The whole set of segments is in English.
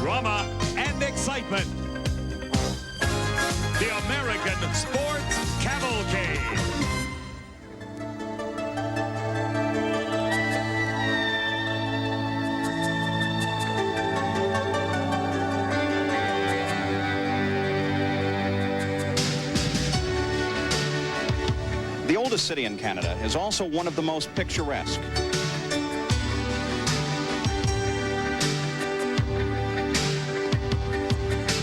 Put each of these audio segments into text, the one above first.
drama, and excitement. The American Sports Cavalcade. The oldest city in Canada is also one of the most picturesque.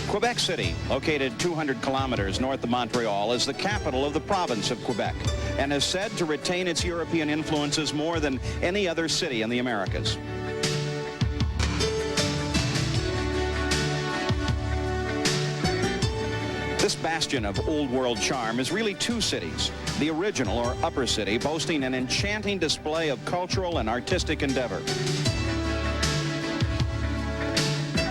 Quebec City, located 200 kilometers north of Montreal, is the capital of the province of Quebec and is said to retain its European influences more than any other city in the Americas. This bastion of old world charm is really two cities, the original or upper city, boasting an enchanting display of cultural and artistic endeavor.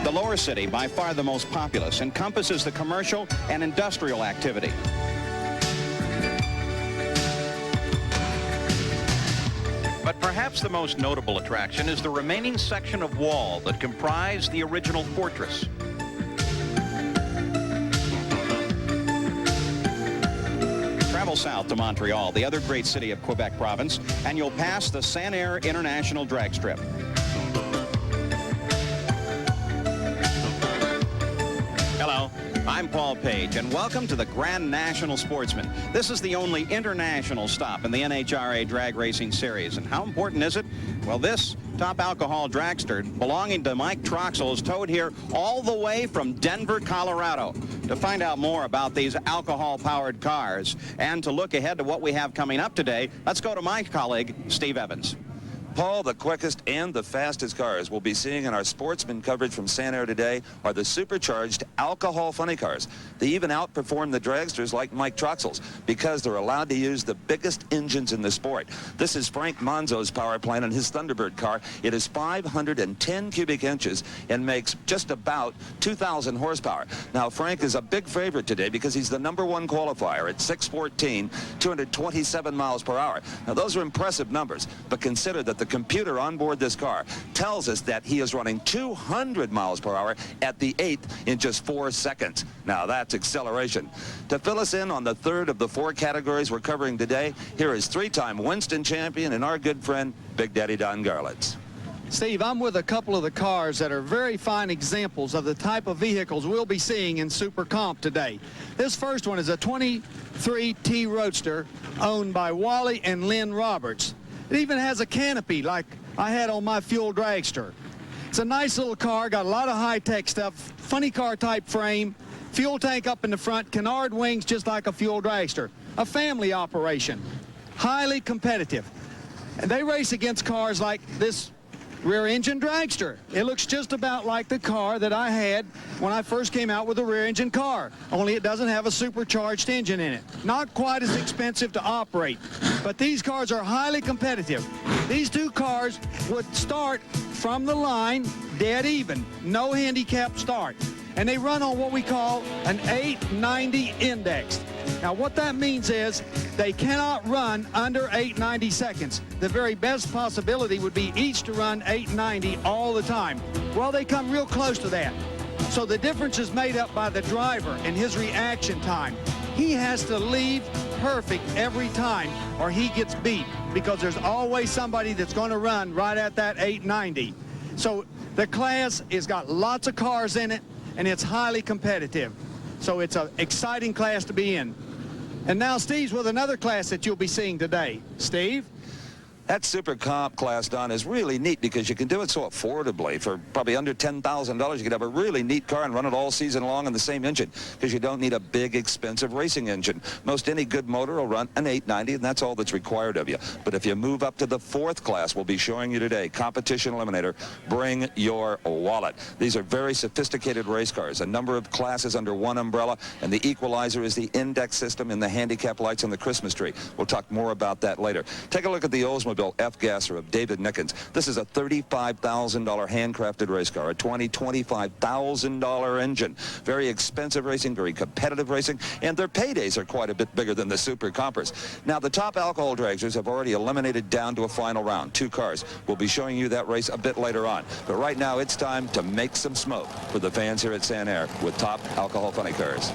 The lower city, by far the most populous, encompasses the commercial and industrial activity. But perhaps the most notable attraction is the remaining section of wall that comprised the original fortress. Travel south to Montreal, the other great city of Quebec province, and you'll pass the Sanair International Dragstrip. Hello, I'm Paul Page, and welcome to the Grandnational Sportsman. This is the only international stop in the NHRA drag racing series. And how important is it? Well, this top alcohol dragster belonging to Mike Troxel is towed here all the way from Denver, Colorado. To find out more about these alcohol-powered cars and to look ahead to what we have coming up today, let's go to my colleague, Steve Evans. Paul, the quickest and the fastest cars we'll be seeing in our sportsman coverage from Sanair today are the supercharged alcohol funny cars. They even outperform the dragsters like Mike Troxel's because they're allowed to use the biggest engines in the sport. This is Frank Monzo's power plant on his Thunderbird car. It is 510 cubic inches and makes just about 2,000 horsepower. Now, Frank is a big favorite today because he's the #1 qualifier at 614, 227 miles per hour. Now, those are impressive numbers, but consider that the computer on board this car tells us that he is running 200 miles per hour at the 8th in just 4 seconds. Now that's acceleration. To fill us in on the third of the 4 categories we're covering today, here is 3-time Winston champion and our good friend, Big Daddy Don Garlitz. Steve, I'm with a couple of the cars that are very fine examples of the type of vehicles we'll be seeing in Super Comp today. This first one is a 23T Roadster owned by Wally and Lynn Roberts. It even has a canopy like I had on my fuel dragster. It's a nice little car, got a lot of high-tech stuff, funny car type frame, fuel tank up in the front, canard wings just like a fuel dragster. A family operation, highly competitive. And they race against cars like this rear-engine dragster. It looks just about like the car that I had when I first came out with a rear-engine car, only it doesn't have a supercharged engine in it. Not quite as expensive to operate, but these cars are highly competitive. These two cars would start from the line dead even, no handicap start, and they run on what we call an 890 index. Now what that means is they cannot run under 890 seconds. The very best possibility would be each to run 890 all the time. Well, they come real close to that. So the difference is made up by the driver and his reaction time. He has to leave perfect every time or he gets beat because there's always somebody that's going to run right at that 890. So the class has got lots of cars in it and it's highly competitive. So it's an exciting class to be in. And now Steve's with another class that you'll be seeing today. Steve? That Super Comp class, Don, is really neat because you can do it so affordably. For probably under $10,000, you could have a really neat car and run it all season long on the same engine because you don't need a big, expensive racing engine. Most any good motor will run an 890, and that's all that's required of you. But if you move up to the 4th class, we'll be showing you today, Competition Eliminator, bring your wallet. These are very sophisticated race cars, a number of classes under one umbrella, and the equalizer is the index system and the handicap lights on the Christmas tree. We'll talk more about that later. Take a look at the Oldsmobile Oldsmobile F-Gasser of David Nickens. This is a $35,000 handcrafted race car, a $25,000 engine. Very expensive racing, very competitive racing, and their paydays are quite a bit bigger than the Super Compers. Now, the top alcohol dragsters have already eliminated down to a final round. 2 cars. We'll be showing you that race a bit later on. But right now, it's time to make some smoke for the fans here at Sanair with top alcohol funny cars.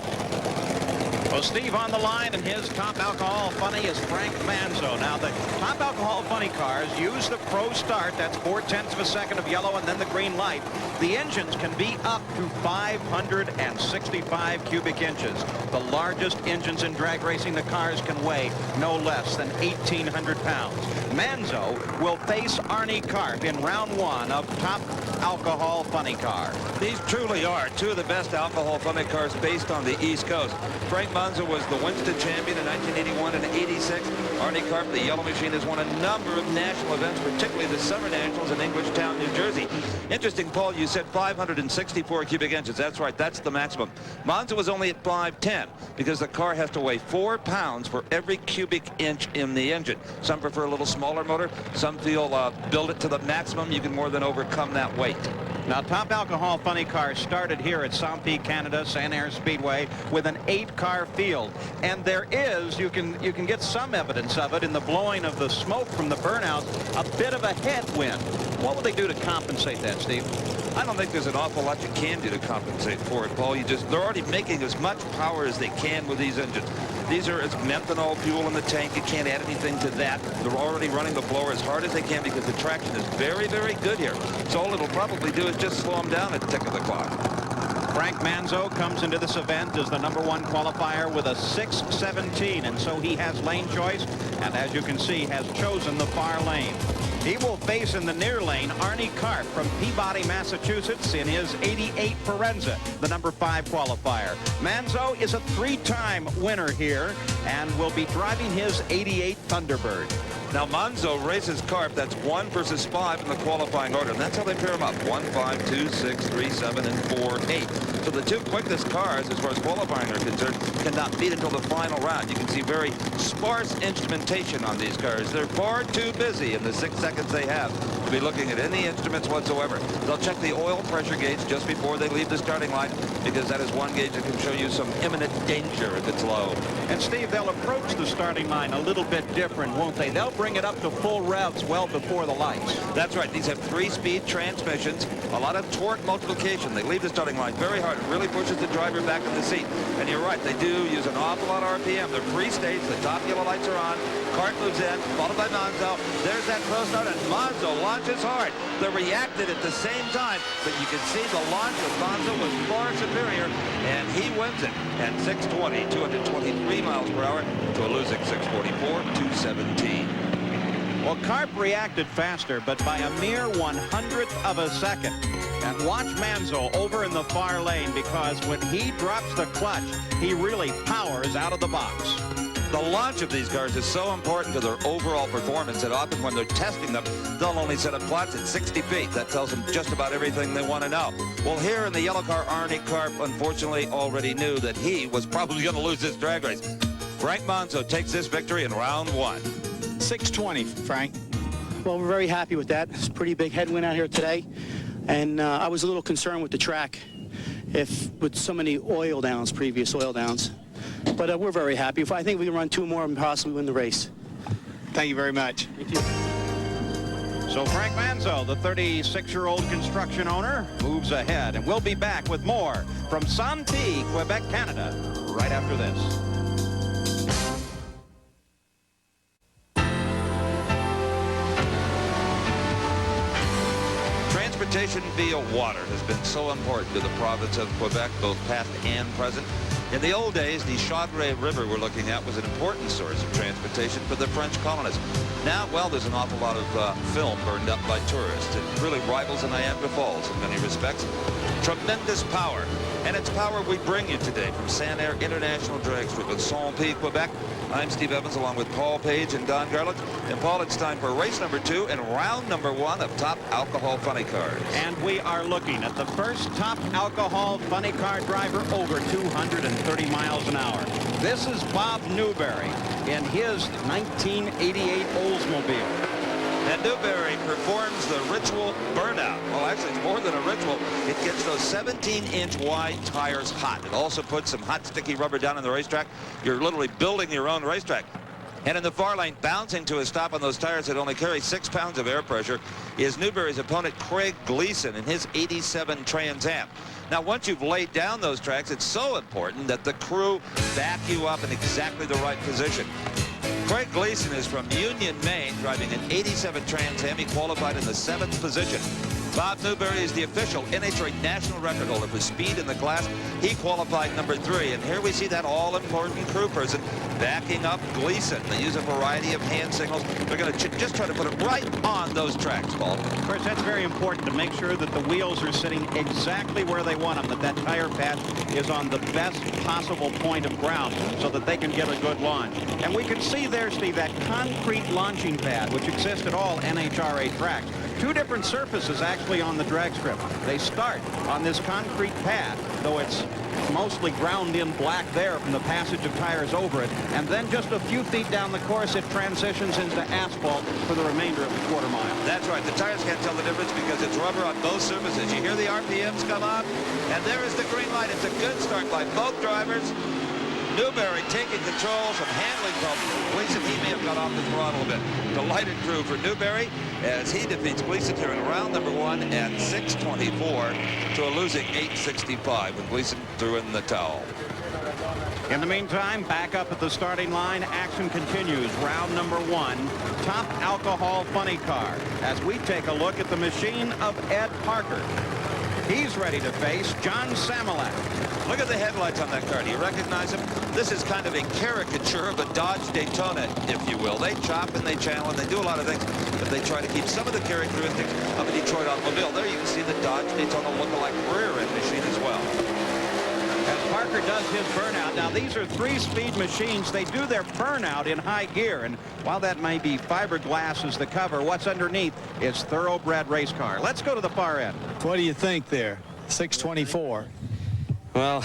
Well, Steve on the line, and his top alcohol funny is Frank Manzo. Now, the top alcohol funny cars use the Pro Start. That's 0.4 of a second of yellow and then the green light. The engines can be up to 565 cubic inches. The largest engines in drag racing, the cars can weigh no less than 1,800 pounds. Manzo will face Arnie Karp in round 1 of top alcohol funny car. These truly are 2 of the best alcohol funny cars based on the East Coast. Frank Manzo was the Winston champion in 1981 and 86. Arnie Karp, the Yellow Machine, has won a number of national events, particularly the Summer Nationals in Englishtown, New Jersey. Interesting, Paul, you said 564 cubic inches. That's right, that's the maximum. Manzo was only at 510 because the car has to weigh 4 pounds for every cubic inch in the engine. Some prefer a little smaller motor. Some feel build it to the maximum. You can more than overcome that weight. Now, top alcohol funny cars started here at Saint-Pie, Canada, Sanair Speedway, with an 8-car field. And there is, you can get some evidence of it in the blowing of the smoke from the burnouts, a bit of a headwind. What will they do to compensate that, Steve? I don't think there's an awful lot you can do to compensate for it, Paul. They're already making as much power as they can with these engines. These are as methanol fuel in the tank. You can't add anything to that. They're already running the blower as hard as they can because the traction is very, very good here. So all it'll probably do is just slow them down at the tick of the clock. Frank Manzo comes into this event as the #1 qualifier with a 6:17, and so he has lane choice, and as you can see, has chosen the far lane. He will face in the near lane Arnie Karp from Peabody, Massachusetts in his 88 Forenza, the #5 qualifier. Manzo is a 3-time winner here and will be driving his 88 Thunderbird. Now, Manzo races Karp. That's 1 versus 5 in the qualifying order. And that's how they pair them up. 1, 5, 2, 6, 3, 7, and 4, 8. So the 2 quickest cars, as far as qualifying are concerned, cannot meet until the final round. You can see very sparse instrumentation on these cars. They're far too busy in the 6 seconds they have to be looking at any instruments whatsoever. They'll check the oil pressure gauge just before they leave the starting line because that is one gauge that can show you some imminent danger if it's low. And Steve, they'll approach the starting line a little bit different, won't they? They'll bring it up to full revs well before the lights. That's right. These have 3-speed transmissions, a lot of torque multiplication. They leave the starting line very hard. It really pushes the driver back in the seat. And you're right, they do use an awful lot of RPM. They're free-stage. The top yellow lights are on. Karp moves in, followed by Manzo. There's that pro start, and Manzo launches hard. They reacted at the same time, but you can see the launch of Manzo was far superior, and he wins it at 620, 223 miles per hour to a losing 644, 217. Well, Karp reacted faster, but by a mere 100th of a second. And watch Manzo over in the far lane, because when he drops the clutch, he really powers out of the box. The launch of these cars is so important to their overall performance that often when they're testing them, they'll only set up plots at 60 feet. That tells them just about everything they want to know. Well, here in the yellow car, Arnie Karp unfortunately already knew that he was probably going to lose this drag race. Frank Manzo takes this victory in round 1. 620, Frank. Well, we're very happy with that. It's a pretty big headwind out here today. And I was a little concerned with the track with so many oil downs, previous oil downs. But we're very happy. I think we can run 2 more and possibly win the race. Thank you very much. Thank you. So Frank Manzo, the 36-year-old construction owner, moves ahead. And we'll be back with more from Saint-Pie, Quebec, Canada, right after this. Transportation via water has been so important to the province of Quebec, both past and present. In the old days, the Chaudière River we're looking at was an important source of transportation for the French colonists. Now, well, there's an awful lot of film burned up by tourists. It really rivals the Niagara Falls in many respects. Tremendous power. And it's power we bring you today from Sanair International Dragstrip in Saint-Pie, Quebec. I'm Steve Evans along with Paul Page and Don Garland. And Paul, it's time for race number 2 and round number 1 of Top Alcohol Funny Cars. And we are looking at the first top alcohol funny car driver over 230 miles an hour. This is Bob Newberry in his 1988 Oldsmobile. And Newberry performs the ritual burnout. Well, actually, it's more than a ritual. It gets those 17-inch wide tires hot. It also puts some hot, sticky rubber down on the racetrack. You're literally building your own racetrack. And in the far lane, bouncing to a stop on those tires that only carry 6 pounds of air pressure, is Newberry's opponent, Craig Gleason, in his 87 Trans Am. Now, once you've laid down those tracks, it's so important that the crew back you up in exactly the right position. Craig Gleason is from Union, Maine, driving an 87 Trans Am. He qualified in the 7th position. Bob Newberry is the official NHRA national record holder for speed in the class. He qualified number 3. And here we see that all-important crew person backing up Gleason. They use a variety of hand signals. They're going to just try to put it right on those tracks, Paul. Of course, that's very important to make sure that the wheels are sitting exactly where they want them, that tire patch is on the best possible point of ground so that they can get a good launch. And we can see there, Steve, that concrete launching pad, which exists at all NHRA tracks. 2 different surfaces actually on the drag strip. They start on this concrete pad, though it's mostly ground in black there from the passage of tires over it, and then just a few feet down the course it transitions into asphalt for the remainder of the quarter mile. That's right. The tires can't tell the difference because it's rubber on both surfaces. You hear the RPMs come on, and there is the green light. It's a good start by both drivers. Newberry taking control, some handling from Gleason. He may have got off the throttle a bit. Delighted crew for Newberry as he defeats Gleason here in round number 1 at 6:24 to a losing 8:65 when Gleason threw in the towel. In the meantime, back up at the starting line, action continues. Round number 1, top alcohol funny car, as we take a look at the machine of Ed Parker. He's ready to face John Samolak. Look at the headlights on that car. Do you recognize him? This is kind of a caricature of a Dodge Daytona, if you will. They chop and they channel and they do a lot of things, but they try to keep some of the characteristics of a Detroit automobile. There you can see the Dodge Daytona look-alike rear-end machine as well. As Parker does his burnout, now these are 3-speed machines. They do their burnout in high gear, and while that may be fiberglass as the cover, what's underneath is thoroughbred race car. Let's go to the far end. What do you think there? 6:24. Well,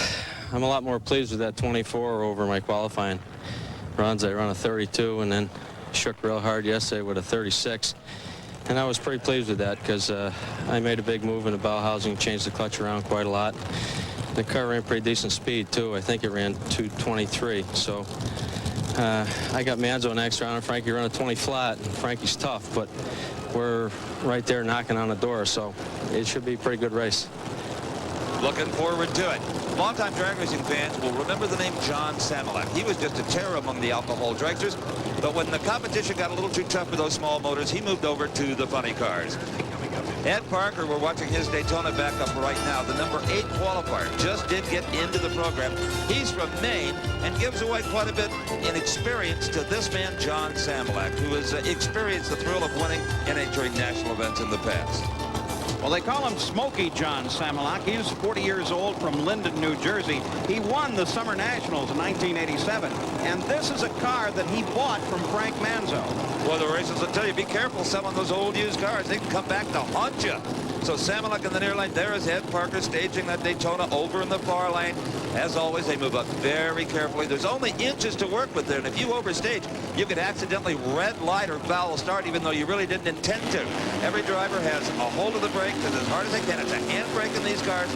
I'm a lot more pleased with that 24 over my qualifying runs. I run a 32 and then shook real hard yesterday with a 36. And I was pretty pleased with that because I made a big move in the bow housing, changed the clutch around quite a lot. The car ran pretty decent speed, too. I think it ran 223. So I got Manzo next round, and Frankie run a 20 flat. And Frankie's tough, but we're right there knocking on the door, so it should be a pretty good race. Looking forward to it. Longtime drag racing fans will remember the name John Samolak. He was just a terror among the alcohol dragsters, but when the competition got a little too tough for those small motors, he moved over to the funny cars. Ed Parker, we're watching his Daytona backup right now. The number 8 qualifier just did get into the program. He's from Maine and gives away quite a bit in experience to this man, John Samolak, who has experienced the thrill of winning NHRA national events in the past. Well, they call him Smoky John Samolak. He's 40 years old from Linden, New Jersey. He won the Summer Nationals in 1987. And this is a car that he bought from Frank Manzo. Well, the racers will tell you, be careful selling those old used cars. They can come back to haunt you. So Samolak in the near lane. There is Ed Parker staging that Daytona over in the far lane. As always, they move up very carefully. There's only inches to work with there. And if you overstage, you could accidentally red light or foul start even though you really didn't intend to. Every driver has a hold of the brake as hard as they can. It's a handbrake in these cars.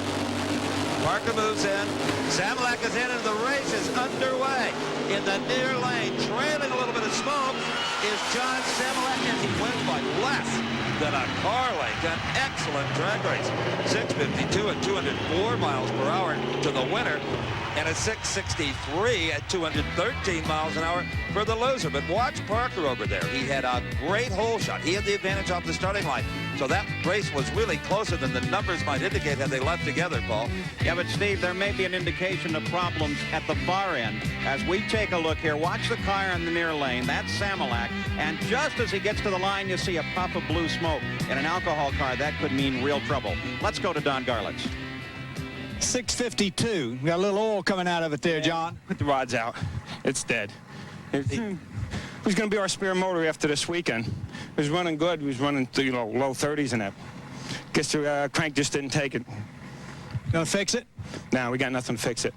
Parker moves in. Samolak is in and the race is underway. In the near lane, trailing a little bit of smoke, is John Samolak, and he wins by less than a car length. An excellent drag race. 6:52 at 204 miles per hour to the winner, and a 6:63 at 213 miles an hour for the loser. But watch Parker over there. He had a great hole shot. He had the advantage off the starting line. So that race was really closer than the numbers might indicate had they left together, Paul. Yeah, but Steve, there may be an indication of problems at the far end. As we take a look here, watch the car in the near lane. That's Samolak. And just as he gets to the line, you see a puff of blue smoke. In an alcohol car, that could mean real trouble. Let's go to Don Garlitz. 6:52. We got a little oil coming out of it there, John. Put the rods out. It's dead. It was going to be our spare motor after this weekend. It was running good. It was running to, low 30s in it. Guess the crank just didn't take it. Gonna fix it? No, we got nothing to fix it.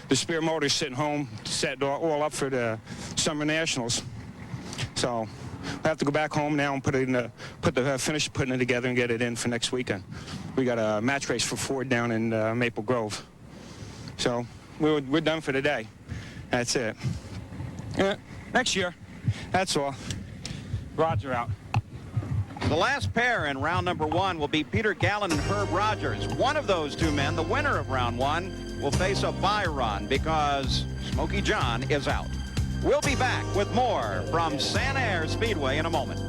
The spare motor's sitting home, set all up for the Summer Nationals. So have to go back home now and finish putting it together and get it in for next weekend. We got a match race for Ford down in Maple Grove. So we're done for today. That's it. Yeah, next year. That's all. Rods are out. The last pair in round number 1 will be Peter Gallen and Herb Rogers. One of those two men, the winner of round 1, will face a bye run because Smokey John is out. We'll be back with more from Sanair Speedway in a moment.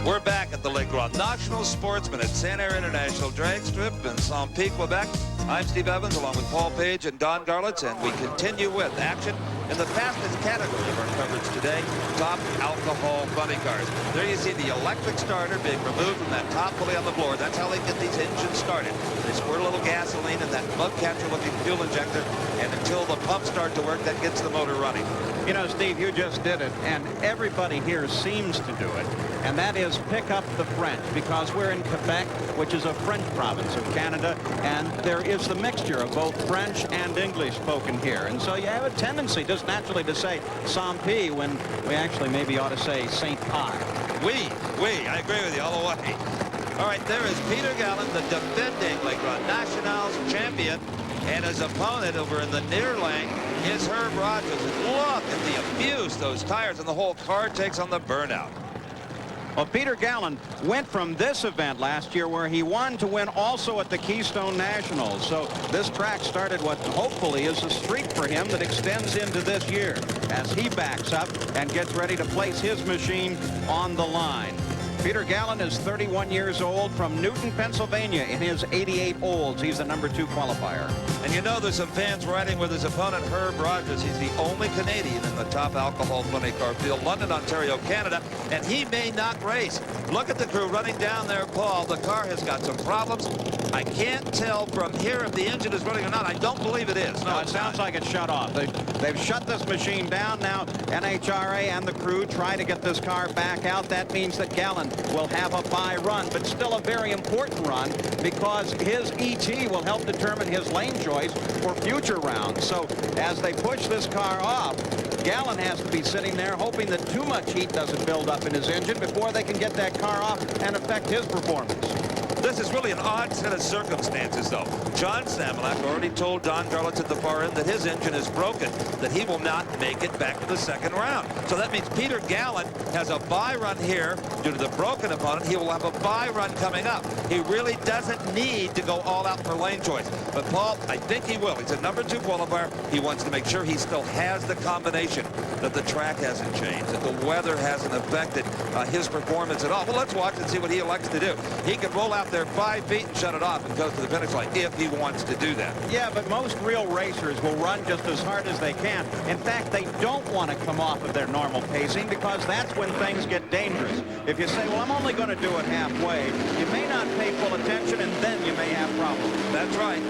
We're back at the Grandnational Sportsman at Sanair International Dragstrip in St. Pete, Quebec. I'm Steve Evans along with Paul Page and Don Garlitz, and we continue with action in the fastest category of our coverage today, top alcohol funny cars. There you see the electric starter being removed from that top pulley on the floor. That's how they get these engines started. They squirt a little gasoline in that mud catcher looking fuel injector, and until the pumps start to work, that gets the motor running. You know, Steve, you just did it, and everybody here seems to do it, and that is pick up the French, because we're in Quebec, which is a French province of Canada, and there is the mixture of both French and English spoken here. And so you have a tendency just naturally to say Saint-Pie when we actually maybe ought to say Saint-Pie. I agree with you all the way. All right, there is Peter Gallen, the defending Grandnational's champion, and his opponent over in the near lane is Herb Rogers. And look at the abuse those tires and the whole car takes on the burnout. Well, Peter Gallen went from this event last year where he won to win also at the Keystone Nationals. So this track started what hopefully is a streak for him that extends into this year as he backs up and gets ready to place his machine on the line. Peter Gallen is 31 years old from Newton, Pennsylvania in his 88 Olds. He's the number 2 qualifier. And you know there's some fans riding with his opponent, Herb Rogers. He's the only Canadian in the top alcohol funny car field, London, Ontario, Canada, and he may not race. Look at the crew running down there, Paul. The car has got some problems. I can't tell from here if the engine is running or not. I don't believe it is. No, it sounds like it's shut off. They've shut this machine down now. NHRA and the crew try to get this car back out. That means that Gallen will have a bye run, but still a very important run because his ET will help determine his lane choice for future rounds. So as they push this car off, Gallen has to be sitting there hoping that too much heat doesn't build up in his engine before they can get that car off and affect his performance. This is really an odd set of circumstances, though. John Samolak already told Don Garlitz at the far end that his engine is broken, that he will not make it back to the second round. So that means Peter Gallen has a bye run here due to the broken opponent. He will have a bye run coming up. He really doesn't need to go all out for lane choice. But Paul, I think he will. He's a number 2 qualifier. He wants to make sure he still has the combination, that the track hasn't changed, that the weather hasn't affected his performance at all. Well, let's watch and see what he elects to do. He can roll out there 5 feet and shut it off and go to the finish line if he wants to do that. Yeah, but most real racers will run just as hard as they can. In fact, they don't want to come off of their normal pacing because that's when things get dangerous. If you say, well, I'm only going to do it halfway, you may not pay full attention and then you may have problems. That's right.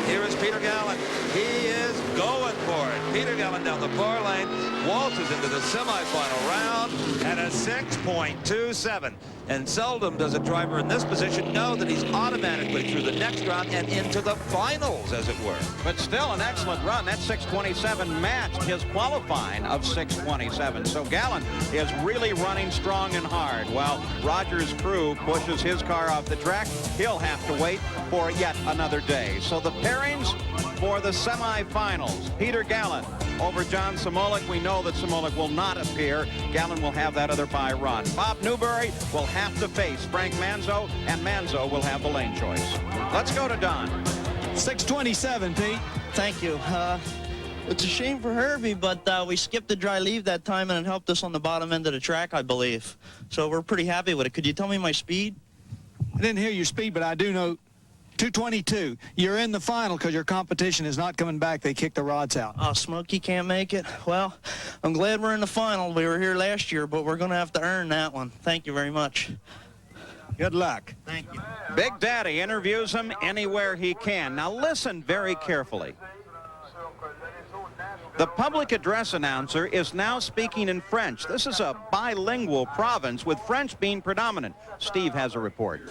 Here is Peter Gallen. He is going for it. Peter Gallen down the far lane, waltzes into the semifinal round at a 6.27. And seldom does a driver in this position know that he's automatically through the next round and into the finals, as it were. But still an excellent run. That 6.27 matched his qualifying of 6.27. So Gallen is really running strong and hard. While Rogers' crew pushes his car off the track, he'll have to wait for yet another day. So the pairings for the semifinals. Peter Gallen over John Samolak. We know that Samolak will not appear. Gallen will have that other bye run. Bob Newberry will have to face Frank Manzo, and Manzo will have the lane choice. Let's go to Don. 6.27, Pete. Thank you. It's a shame for Herbie, but we skipped the dry leave that time, and it helped us on the bottom end of the track, I believe. So we're pretty happy with it. Could you tell me my speed? I didn't hear your speed, but I do know 222. You're in the final because your competition is not coming back. They kicked the rods out. Oh, Smokey can't make it? Well, I'm glad we're in the final. We were here last year, but we're going to have to earn that one. Thank you very much. Good luck. Thank you. Big Daddy interviews him anywhere he can. Now listen very carefully. The public address announcer is now speaking in French. This is a bilingual province with French being predominant. Steve has a report.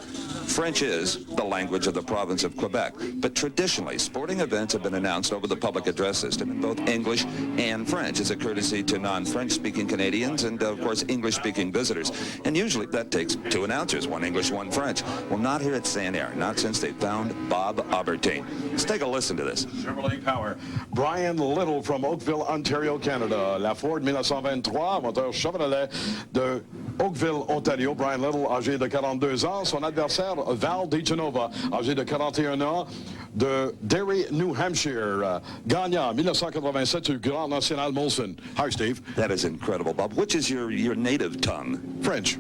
French is the language of the province of Quebec, but traditionally, sporting events have been announced over the public address system in both English and French as a courtesy to non-French-speaking Canadians and, of course, English-speaking visitors. And usually that takes 2 announcers, 1 English, 1 French. Well, not here at Sanair, not since they found Bob Albertine. Let's take a listen to this. Chevrolet Power. Brian Little from Oakville, Ontario, Canada. La Ford 1923, moteur Chevrolet de Oakville, Ontario. Brian Little, âgé de 42 ans. Son adversaire, Val DeGenova, âgé de 41 ans, de Derry, New Hampshire. Gagnant 1987 du Grandnational Molson. Hi, Steve. That is incredible, Bob. Which is your native tongue? French.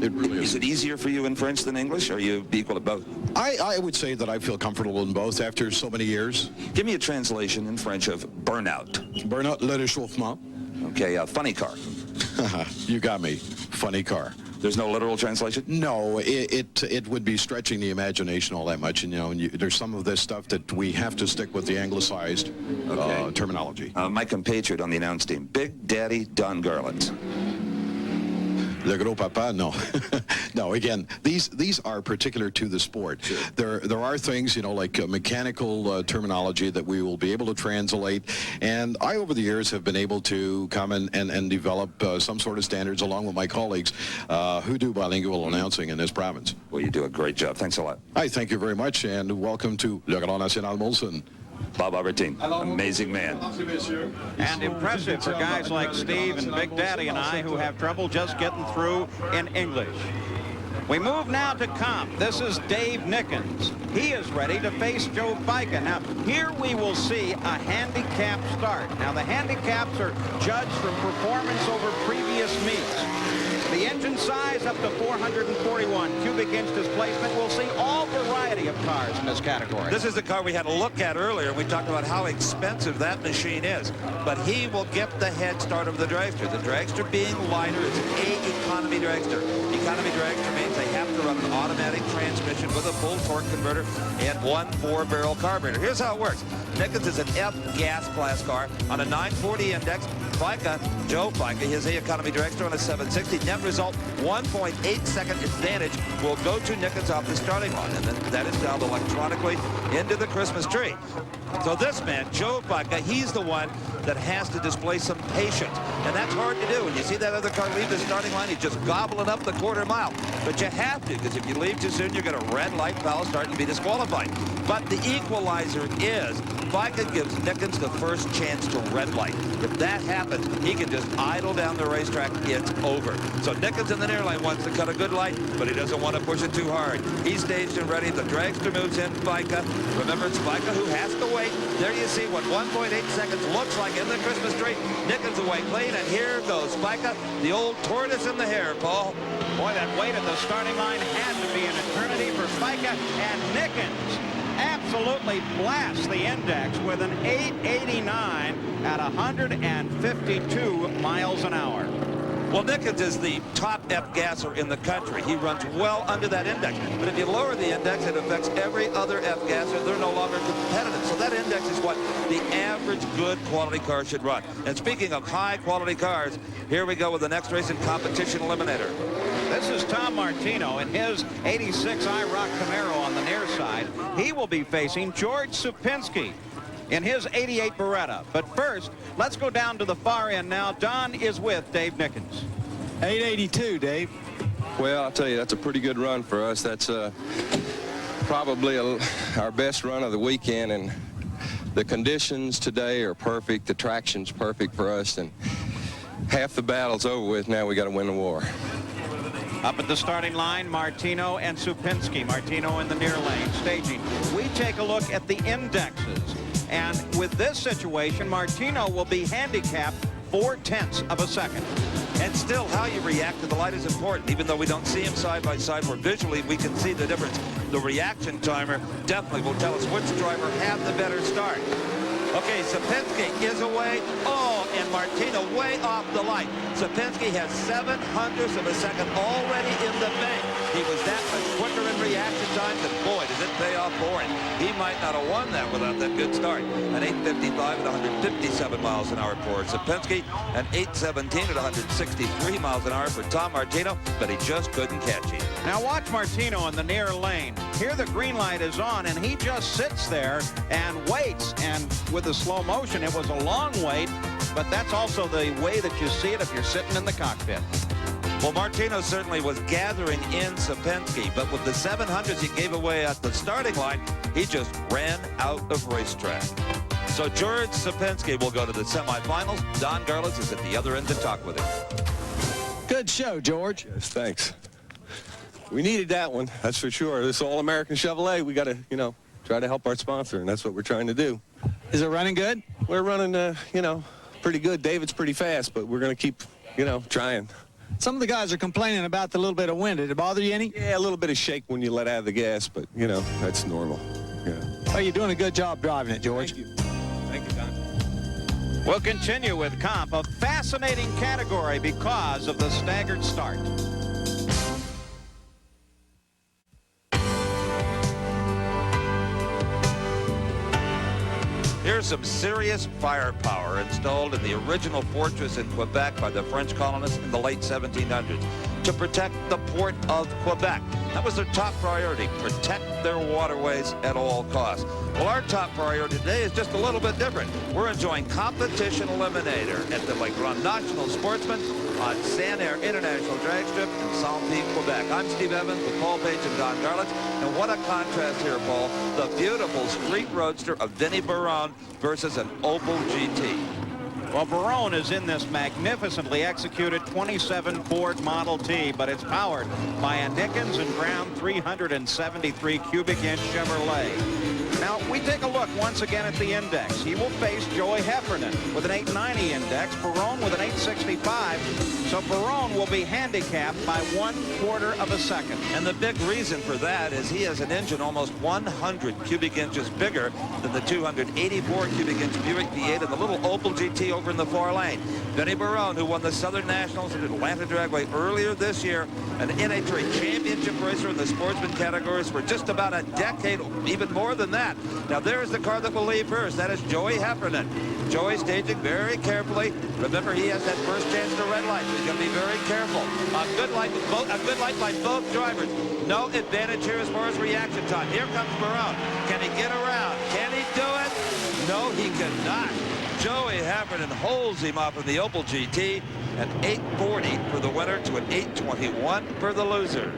It really is. Is it easier for you in French than English, or are you equal to both? I would say that I feel comfortable in both after so many years. Give me a translation in French of burnout. Burnout, le réchauffement. Okay, funny car. You got me. Funny car. There's no literal translation? No, it would be stretching the imagination all that much. And, you know, there's some of this stuff that we have to stick with the anglicized terminology. My compatriot on the announce team, Big Daddy Don Garland. Le gros papa, no. No, again, these are particular to the sport. Sure. There are things, you know, like mechanical terminology that we will be able to translate. And I, over the years, have been able to come and develop some sort of standards along with my colleagues who do bilingual announcing in this province. Well, you do a great job. Thanks a lot. I thank you very much, and welcome to Le Grandnational Molson. Bob Albertine, amazing man. And impressive for guys like Steve and Big Daddy and I who have trouble just getting through in English. We move now to comp. This is Dave Nickens. He is ready to face Joe Fica. Now, here we will see a handicap start. Now, the handicaps are judged from performance over previous meets. The engine size up to 441 cubic inch displacement. We'll see all variety of cars in this category. This is the car we had a look at earlier. We talked about how expensive that machine is. But he will get the head start of the dragster. The dragster being lighter, it's an economy dragster. Economy dragster means they have to run an automatic transmission with a full torque converter and 1 4-barrel carburetor. Here's how it works. Nickens is an F gas class car on a 940 index. Fica, Joe Fica, his economy dragster on a 760. Net result, 1.8 second advantage will go to Nickens off the starting line, and then that is dialed electronically into the Christmas tree. So this man, Joe Fica, he's the one that has to display some patience, and that's hard to do. When you see that other car leave the starting line, he's just gobbling up the quarter mile. But you have to, because if you leave too soon, you're going to red light, foul start, and be disqualified. But the equalizer is Fica gives Nickens the first chance to red light. If that happens, he can just idle down the racetrack. It's over. So Nickens in the near lane wants to cut a good light, but he doesn't want to push it too hard. He's staged and ready. The dragster moves in. Fica. Remember, it's Fica who has to wait. There you see what 1.8 seconds looks like in the Christmas tree. Nickens away clean, and here goes Fica, the old tortoise in the hare, Paul. Boy, that wait at the starting line had to be an eternity for Fica, and Nickens absolutely blasts the index with an 889 at 152 miles an hour. Well, Nickens is the top F-gasser in the country. He runs well under that index. But if you lower the index, it affects every other F-gasser. They're no longer competitive. So that index is what the average good quality car should run. And speaking of high quality cars, here we go with the next race in competition eliminator. This is Tom Martino in his 86 IROC Camaro on the near side. He will be facing George Supinski in his 88 Beretta. But first, let's go down to the far end now. Don is with Dave Nickens. 882, Dave. Well, I'll tell you, that's a pretty good run for us. That's probably our best run of the weekend, and the conditions today are perfect. The traction's perfect for us, and half the battle's over with. Now we got to win the war. Up at the starting line, Martino and Supinski. Martino in the near lane, staging. We take a look at the indexes. And with this situation, Martino will be handicapped 0.4 of a second. And still, how you react to the light is important. Even though we don't see him side by side, where visually we can see the difference. The reaction timer definitely will tell us which driver had the better start. Okay, Supinski is away. Oh, and Martino way off the light. Supinski has 0.07 of a second already in the bank. He was that much quicker in reaction time, and boy, does it pay off for him. He might not have won that without that good start. An 8:55 at 157 miles an hour for Sierpinski, an 8:17 at 163 miles an hour for Tom Martino, but he just couldn't catch him. Now watch Martino in the near lane. Here the green light is on, and he just sits there and waits. And with the slow motion, it was a long wait, but that's also the way that you see it if you're sitting in the cockpit. Well, Martino certainly was gathering in Sierpinski, but with the 700s he gave away at the starting line, he just ran out of racetrack. So George Sierpinski will go to the semifinals. Don Garlitz is at the other end to talk with him. Good show, George. Yes, thanks. We needed that one, that's for sure. This All-American Chevrolet, we got to, try to help our sponsor, and that's what we're trying to do. Is it running good? We're running, pretty good. David's pretty fast, but we're going to keep, trying. Some of the guys are complaining about the little bit of wind. Did it bother you any? Yeah, a little bit of shake when you let out of the gas, but, that's normal. Yeah. Oh, you're doing a good job driving it, George. Thank you. Thank you, Don. We'll continue with comp, a fascinating category because of the staggered start. Here's some serious firepower installed in the original fortress in Quebec by the French colonists in the late 1700s to protect the port of Quebec. That was their top priority, protect their waterways at all costs. Well, our top priority today is just a little bit different. We're enjoying Competition Eliminator at the Grandnational Sportsman on Sanair International Dragstrip in Saint-Pie, Quebec. I'm Steve Evans with Paul Page and Don Garlitz. And what a contrast here, Paul. The beautiful street roadster of Vinnie Barone versus an Opel GT. Well, Barone is in this magnificently executed 27 Ford Model T, but it's powered by a Dickens and Brown 373 cubic inch Chevrolet. Now, we take a look once again at the index. He will face Joey Heffernan with an 890 index, Barone with an 865. So Barone will be handicapped by 1/4 of a second. And the big reason for that is he has an engine almost 100 cubic inches bigger than the 284 cubic inch Buick V8 and the little Opel GT over in the far lane. Vinnie Barone, who won the Southern Nationals at Atlanta Dragway earlier this year, an NHRA championship racer in the sportsman categories for just about a decade, even more than that. Now there's the car that will leave first. That is Joey Heffernan. Joey staging very carefully. Remember, he has that first chance to red light. He's going to be very careful. A good light by both drivers. No advantage here as far as reaction time. Here comes Barone. Can he get around? Can he do it? No, he cannot. Joey Heffernan holds him off in the Opel GT, an 840 for the winner to an 821 for the loser.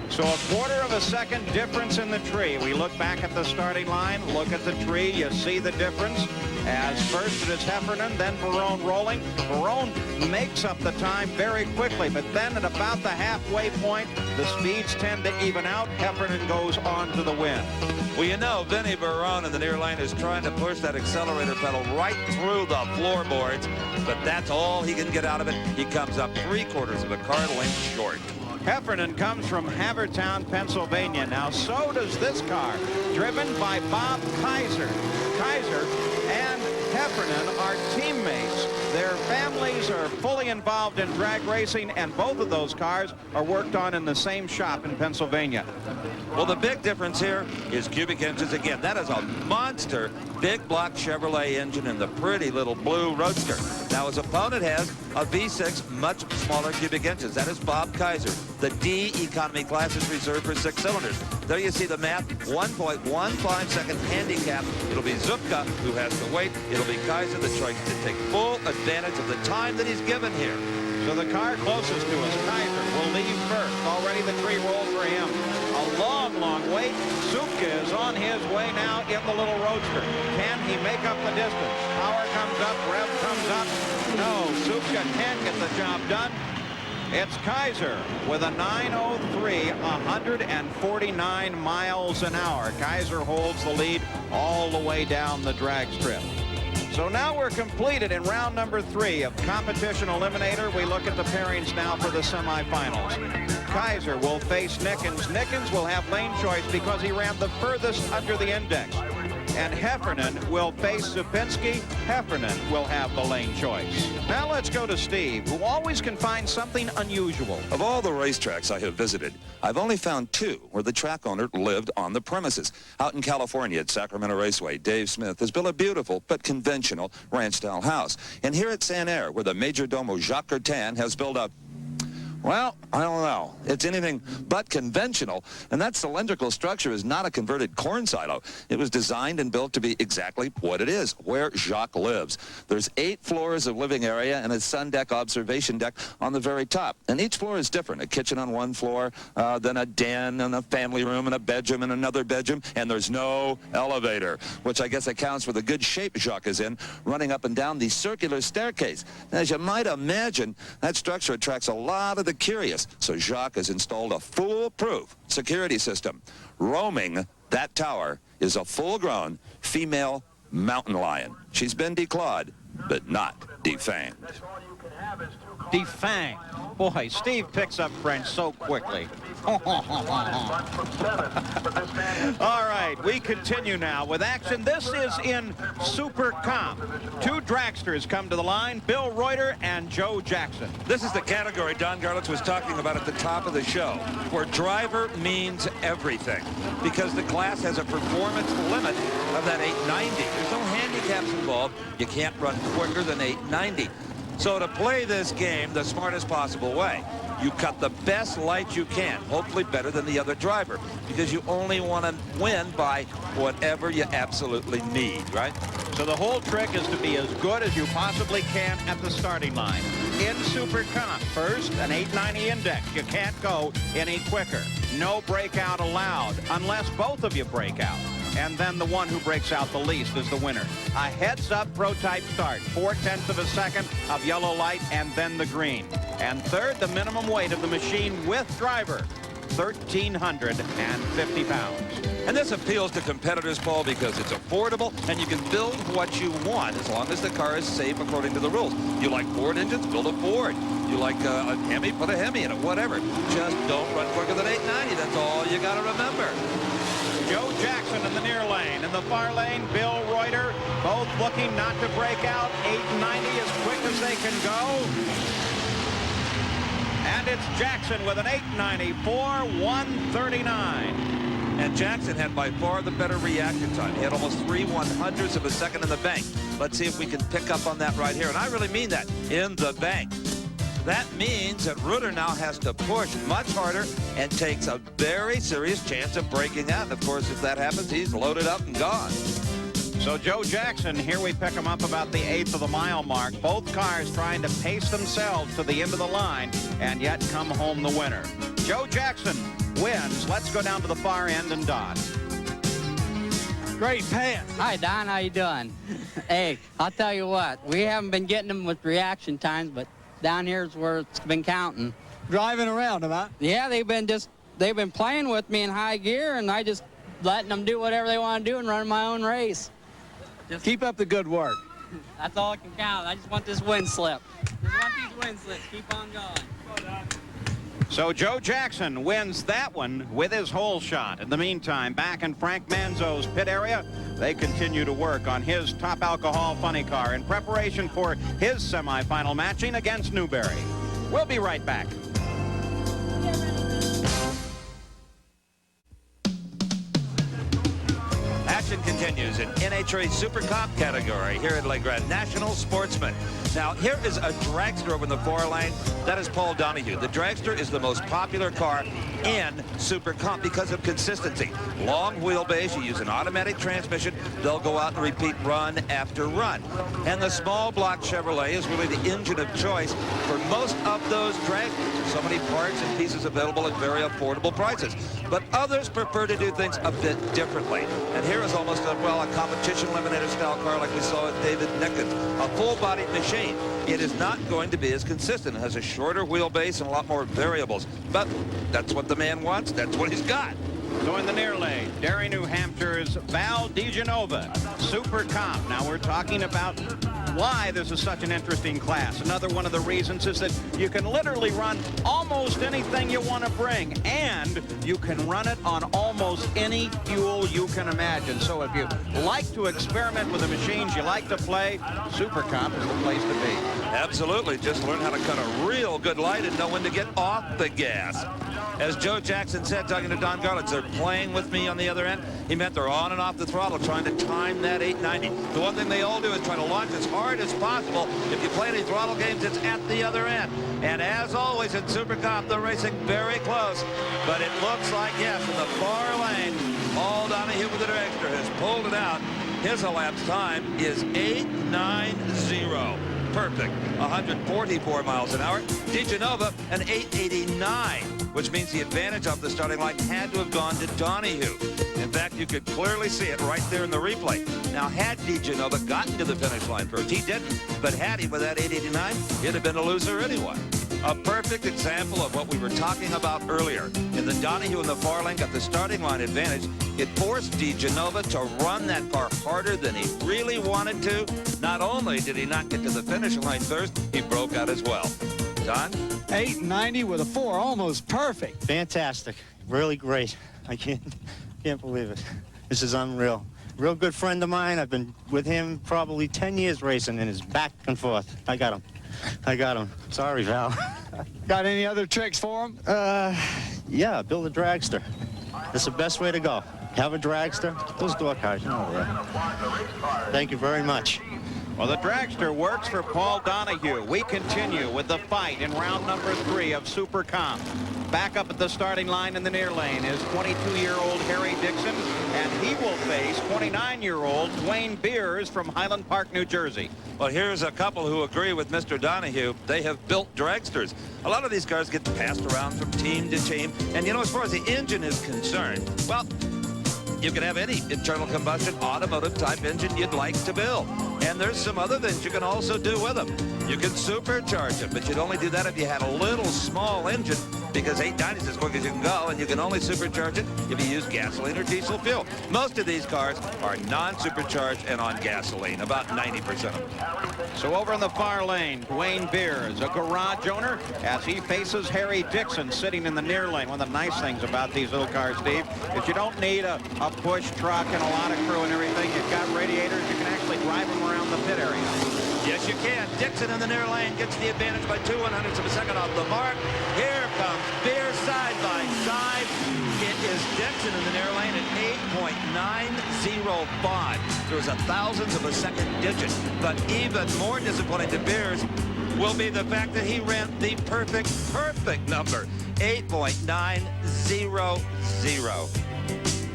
So 1/4 of a second difference in the tree. We look back at the starting line, look at the tree, you see the difference. As first it is Heffernan, then Barone rolling. Barone makes up the time very quickly, but then at about the halfway point, the speeds tend to even out. Heffernan goes on to the win. Well, you know, Vinnie Barone in the near lane is trying to push that accelerator pedal right through the floorboards, but that's all he can get out of it. He comes up 3/4 of a car length short. Heffernan comes from Havertown, Pennsylvania. Now, so does this car, driven by Bob Kaiser. Kaiser and Heffernan are teammates. Their families are fully involved in drag racing, and both of those cars are worked on in the same shop in Pennsylvania. Well, the big difference here is cubic inches again. That is a monster big block Chevrolet engine in the pretty little blue Roadster. Now, his opponent has a V6, much smaller cubic inches. That is Bob Kaiser. The D economy class is reserved for 6 cylinders. There you see the math, 1.15 second handicap. It'll be Zupka who has to wait. It'll be Kaiser that tries to take full advantage of the time that he's given here. So the car closest to us, Kaiser, will leave first. Already the tree roll for him. A long, long wait. Zupka is on his way now in the little Roadster. Can he make up the distance? Power comes up, rev comes up. No, Zupka can't get the job done. It's Kaiser with a 903, 149 miles an hour. Kaiser holds the lead all the way down the drag strip. So now we're completed in round number 3 of Competition Eliminator. We look at the pairings now for the semifinals. Kaiser will face Nickens. Nickens will have lane choice because he ran the furthest under the index. and Heffernan will face Supinski. Heffernan will have the lane choice. Now let's go to Steve, who always can find something unusual. Of all the racetracks I have visited, I've only found two where the track owner lived on the premises. Out in California at Sacramento Raceway, Dave Smith has built a beautiful but conventional ranch-style house. And here at Sanair, where the Major Domo Jacques Curtin has built a, well, I don't know. It's anything but conventional, and that cylindrical structure is not a converted corn silo. It was designed and built to be exactly what it is, where Jacques lives. There's 8 floors of living area and a sun deck, observation deck on the very top. And each floor is different. A kitchen on one floor, then a den and a family room and a bedroom and another bedroom, and there's no elevator, which I guess accounts for the good shape Jacques is in, running up and down the circular staircase. As you might imagine, that structure attracts a lot of the curious, so Jacques has installed a foolproof security system. Roaming that tower is a full-grown female mountain lion. She's been declawed, but not defanged. Defanged. Boy, Steve picks up French so quickly. All right, we continue now with action. This is in Super Comp. 2 dragsters come to the line, Bill Reuter and Joe Jackson. This is the category Don Garlitz was talking about at the top of the show, where driver means everything, because the class has a performance limit of that 890. There's no handicaps involved. You can't run quicker than 890. So to play this game the smartest possible way, you cut the best light you can, hopefully better than the other driver, because you only want to win by whatever you absolutely need, right? So the whole trick is to be as good as you possibly can at the starting line. In Super Comp, first, an 890 index. You can't go any quicker. No breakout allowed, unless both of you break out. And then the one who breaks out the least is the winner. A heads-up prototype start, 4/10 of a second of yellow light, and then the green. And third, the minimum weight of the machine with driver, 1,350 pounds. And this appeals to competitors, Paul, because it's affordable and you can build what you want as long as the car is safe according to the rules. You like Ford engines, build a Ford. You like a Hemi, put a Hemi in it, whatever. Just don't run quicker than 890. That's all you got to remember. Joe Jackson in the near lane. In the far lane, Bill Reuter, both looking not to break out. 890 as quick as they can go. And it's Jackson with an 894, 139. And Jackson had by far the better reaction time. He had almost 3/100ths of a second in the bank. Let's see if we can pick up on that right here. And I really mean that, in the bank. That means that Reuter now has to push much harder and takes a very serious chance of breaking out. And of course, if that happens, he's loaded up and gone. So Joe Jackson, here we pick him up about the 1/8 of the mile mark. Both cars trying to pace themselves to the end of the line and yet come home the winner. Joe Jackson wins. Let's go down to the far end and Don. Great pass. Hi, Don. How you doing? Hey, I'll tell you what. We haven't been getting them with reaction times, but down here's where it's been counting. Driving around, huh? Yeah, they've been playing with me in high gear, and I just letting them do whatever they want to do and run my own race. Just keep up the good work. That's all I can count. I just want this wind slip. Just want these wind slips. Keep on going. So Joe Jackson wins that one with his hole shot. In the meantime, back in Frank Manzo's pit area, they continue to work on his top alcohol funny car in preparation for his semifinal matching against Newberry. We'll be right back. Action continues in NHRA Super Comp category here at Grandnational Sportsman. Now, here is a dragster over in the far lane. That is Paul Donahue. The dragster is the most popular car in Super Comp because of consistency. Long wheelbase, you use an automatic transmission. They'll go out and repeat run after run. And the small block Chevrolet is really the engine of choice for most of those dragsters. So many parts and pieces available at very affordable prices. But others prefer to do things a bit differently. And here is almost a competition eliminator style car like we saw at David Nickens. A full-bodied machine. It is not going to be as consistent. It has a shorter wheelbase and a lot more variables. But that's what the man wants. That's what he's got. So in the near lane, Derry, New Hampshire's Val DiGenova, Super Comp. Now we're talking about why this is such an interesting class. Another one of the reasons is that you can literally run almost anything you want to bring, and you can run it on almost any fuel you can imagine. So if you like to experiment with the machines you like to play, Super Comp is the place to be. Absolutely. Just learn how to cut a real good light and know when to get off the gas. As Joe Jackson said, talking to Don Garlitz, they're playing with me on the other end. He meant they're on and off the throttle, trying to time that 890. The one thing they all do is try to launch as hard as possible. If you play any throttle games, it's at the other end. And as always in Super Comp, they're racing very close. But it looks like, yes, in the far lane, Paul Donahue with the dragster has pulled it out. His elapsed time is 890. Perfect. 144 miles an hour. DiGenova, an 889, which means the advantage off the starting line had to have gone to Donahue. In fact, you could clearly see it right there in the replay. Now, had DiGenova gotten to the finish line first, he didn't, but had he with that 889, he'd have been a loser anyway. A perfect example of what we were talking about earlier. In the Donahue and the far lane got the starting line advantage. It forced DiGenova to run that car harder than he really wanted to. Not only did he not get to the finish line first, he broke out as well. Don? 890 with a 4, almost perfect. Fantastic. Really great. I can't believe it. This is unreal. Real good friend of mine. I've been with him probably 10 years racing, and it's back and forth. I got him. Sorry, Val. Got any other tricks for him? Yeah, build a dragster. That's the best way to go. Have a dragster. Those door cars, you know that. Thank you very much. Well, the dragster works for Paul Donahue. We continue with the fight in round number 3 of Super Comp. Back up at the starting line in the near lane is 22-year-old Harry Dixon, and he will face 29-year-old Dwayne Beers from Highland Park, New Jersey. Well, here's a couple who agree with Mr. Donahue. They have built dragsters. A lot of these cars get passed around from team to team. And, you know, as far as the engine is concerned, well, you can have any internal combustion automotive type engine you'd like to build. And there's some other things you can also do with them. You can supercharge them, but you'd only do that if you had a little small engine, because 890 is as quick as you can go, and you can only supercharge it if you use gasoline or diesel fuel. Most of these cars are non-supercharged and on gasoline, about 90% of them. So over in the far lane, Dwayne Beers, a garage owner, as he faces Harry Dixon sitting in the near lane. One of the nice things about these little cars, Steve, is you don't need a push truck and a lot of crew and everything. You've got radiators. You can actually drive them around the pit area. Yes, you can. Dixon in the near lane gets the advantage by 2/100ths of a second off the mark. Here comes Beers side by side. It is Dixon in the near lane at 8.905. There was a thousandth of a second digit. But even more disappointing to Beers will be the fact that he ran the perfect number, 8.900.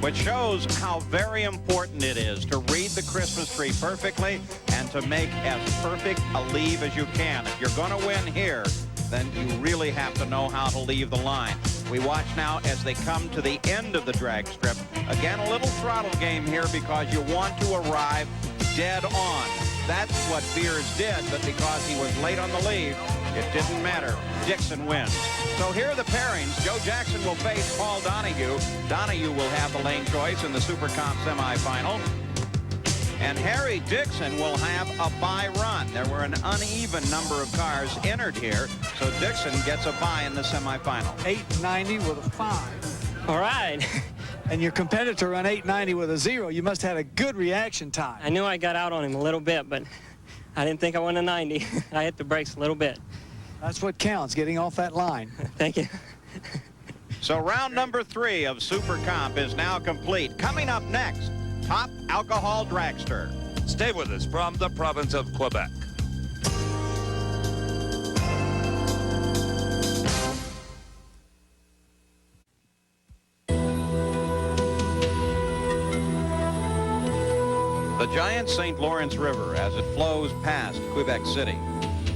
Which shows how very important it is to read the Christmas tree perfectly and to make as perfect a leave as you can. If you're going to win here, then you really have to know how to leave the line. We watch now as they come to the end of the drag strip. Again, a little throttle game here because you want to arrive dead on. That's what Beers did, but because he was late on the lead, it didn't matter. Dixon wins. So here are the pairings. Joe Jackson will face Paul Donahue. Donahue will have the lane choice in the Super Comp semifinal. And Harry Dixon will have a bye run. There were an uneven number of cars entered here, so Dixon gets a bye in the semifinal. 890 with a 5. All right. And your competitor on 890 with a 0. You must have had a good reaction time. I knew I got out on him a little bit, but I didn't think I went a 90. I hit the brakes a little bit. That's what counts, getting off that line. Thank you. So round number 3 of Super Comp is now complete. Coming up next, Top Alcohol Dragster. Stay with us from the province of Quebec. The giant St. Lawrence River as it flows past Quebec City.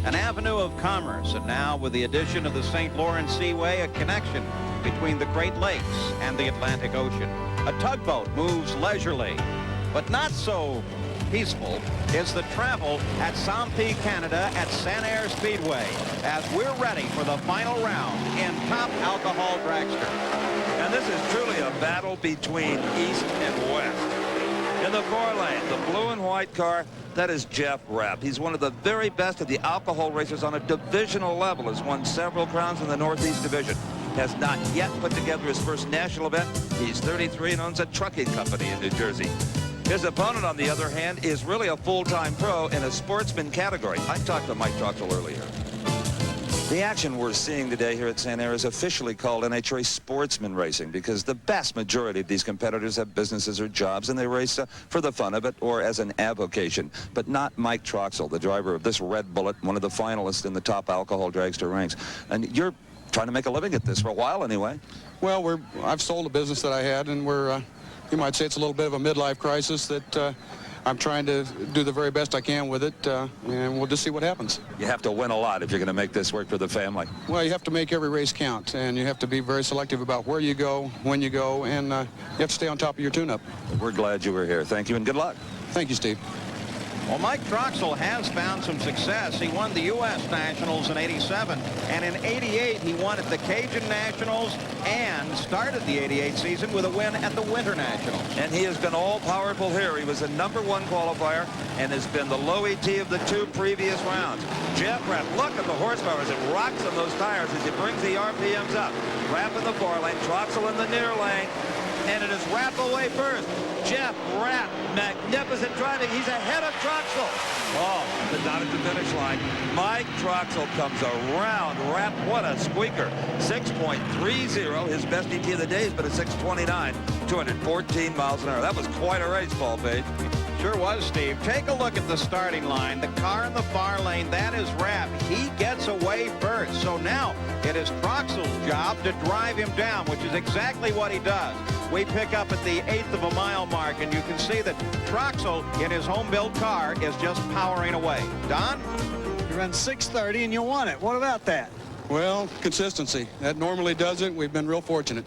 An avenue of commerce, and now with the addition of the St. Lawrence Seaway, a connection between the Great Lakes and the Atlantic Ocean. A tugboat moves leisurely, but not so peaceful is the travel at Saint-Pie, Canada at Sanair Speedway as we're ready for the final round in Top Alcohol Dragster. And this is truly a battle between East and West. In the 4 lane, the blue and white car, that is Jeff Rapp. He's one of the very best of the alcohol racers on a divisional level. Has won several crowns in the Northeast Division. Has not yet put together his first national event. He's 33 and owns a trucking company in New Jersey. His opponent, on the other hand, is really a full-time pro in a sportsman category. I talked to Mike Troxel earlier. The action we're seeing today here at Sanair is officially called NHRA Sportsman Racing because the vast majority of these competitors have businesses or jobs and they race for the fun of it or as an avocation. But not Mike Troxel, the driver of this Red Bullet, one of the finalists in the top alcohol dragster ranks. And you're trying to make a living at this for a while anyway. Well, I've sold a business that I had, and you might say it's a little bit of a midlife crisis that I'm trying to do the very best I can with it, and we'll just see what happens. You have to win a lot if you're going to make this work for the family. Well, you have to make every race count, and you have to be very selective about where you go, when you go, and you have to stay on top of your tune-up. We're glad you were here. Thank you, and good luck. Thank you, Steve. Well, Mike Troxel has found some success. He won the U.S. Nationals in '87, and in '88 he won at the Cajun Nationals and started the '88 season with a win at the Winter Nationals. And he has been all-powerful here. He was a #1 qualifier and has been the low ET of the 2 previous rounds. Jeff Rapp, look at the horsepower as it rocks on those tires as he brings the RPMs up. Rapp in the 4 lane, Troxel in the near lane, and it is Rapp away first. Jeff Rapp, magnificent driving. He's ahead of Troxel. Oh, but not at the finish line. Mike Troxel comes around Rapp. What a squeaker. 6.30, his best ET of the day has been at 6.29, 214 miles an hour. That was quite a race, Paul Page. Sure was, Steve. Take a look at the starting line. The car in the far lane, that is Rapp. He gets away first. So now it is Troxel's job to drive him down, which is exactly what he does. We pick up at the 1/8 of a mile mark, and you can see that Troxel in his home-built car is just powering away. Don? You run 6:30 and you won it. What about that? Well, consistency. That normally does it. We've been real fortunate.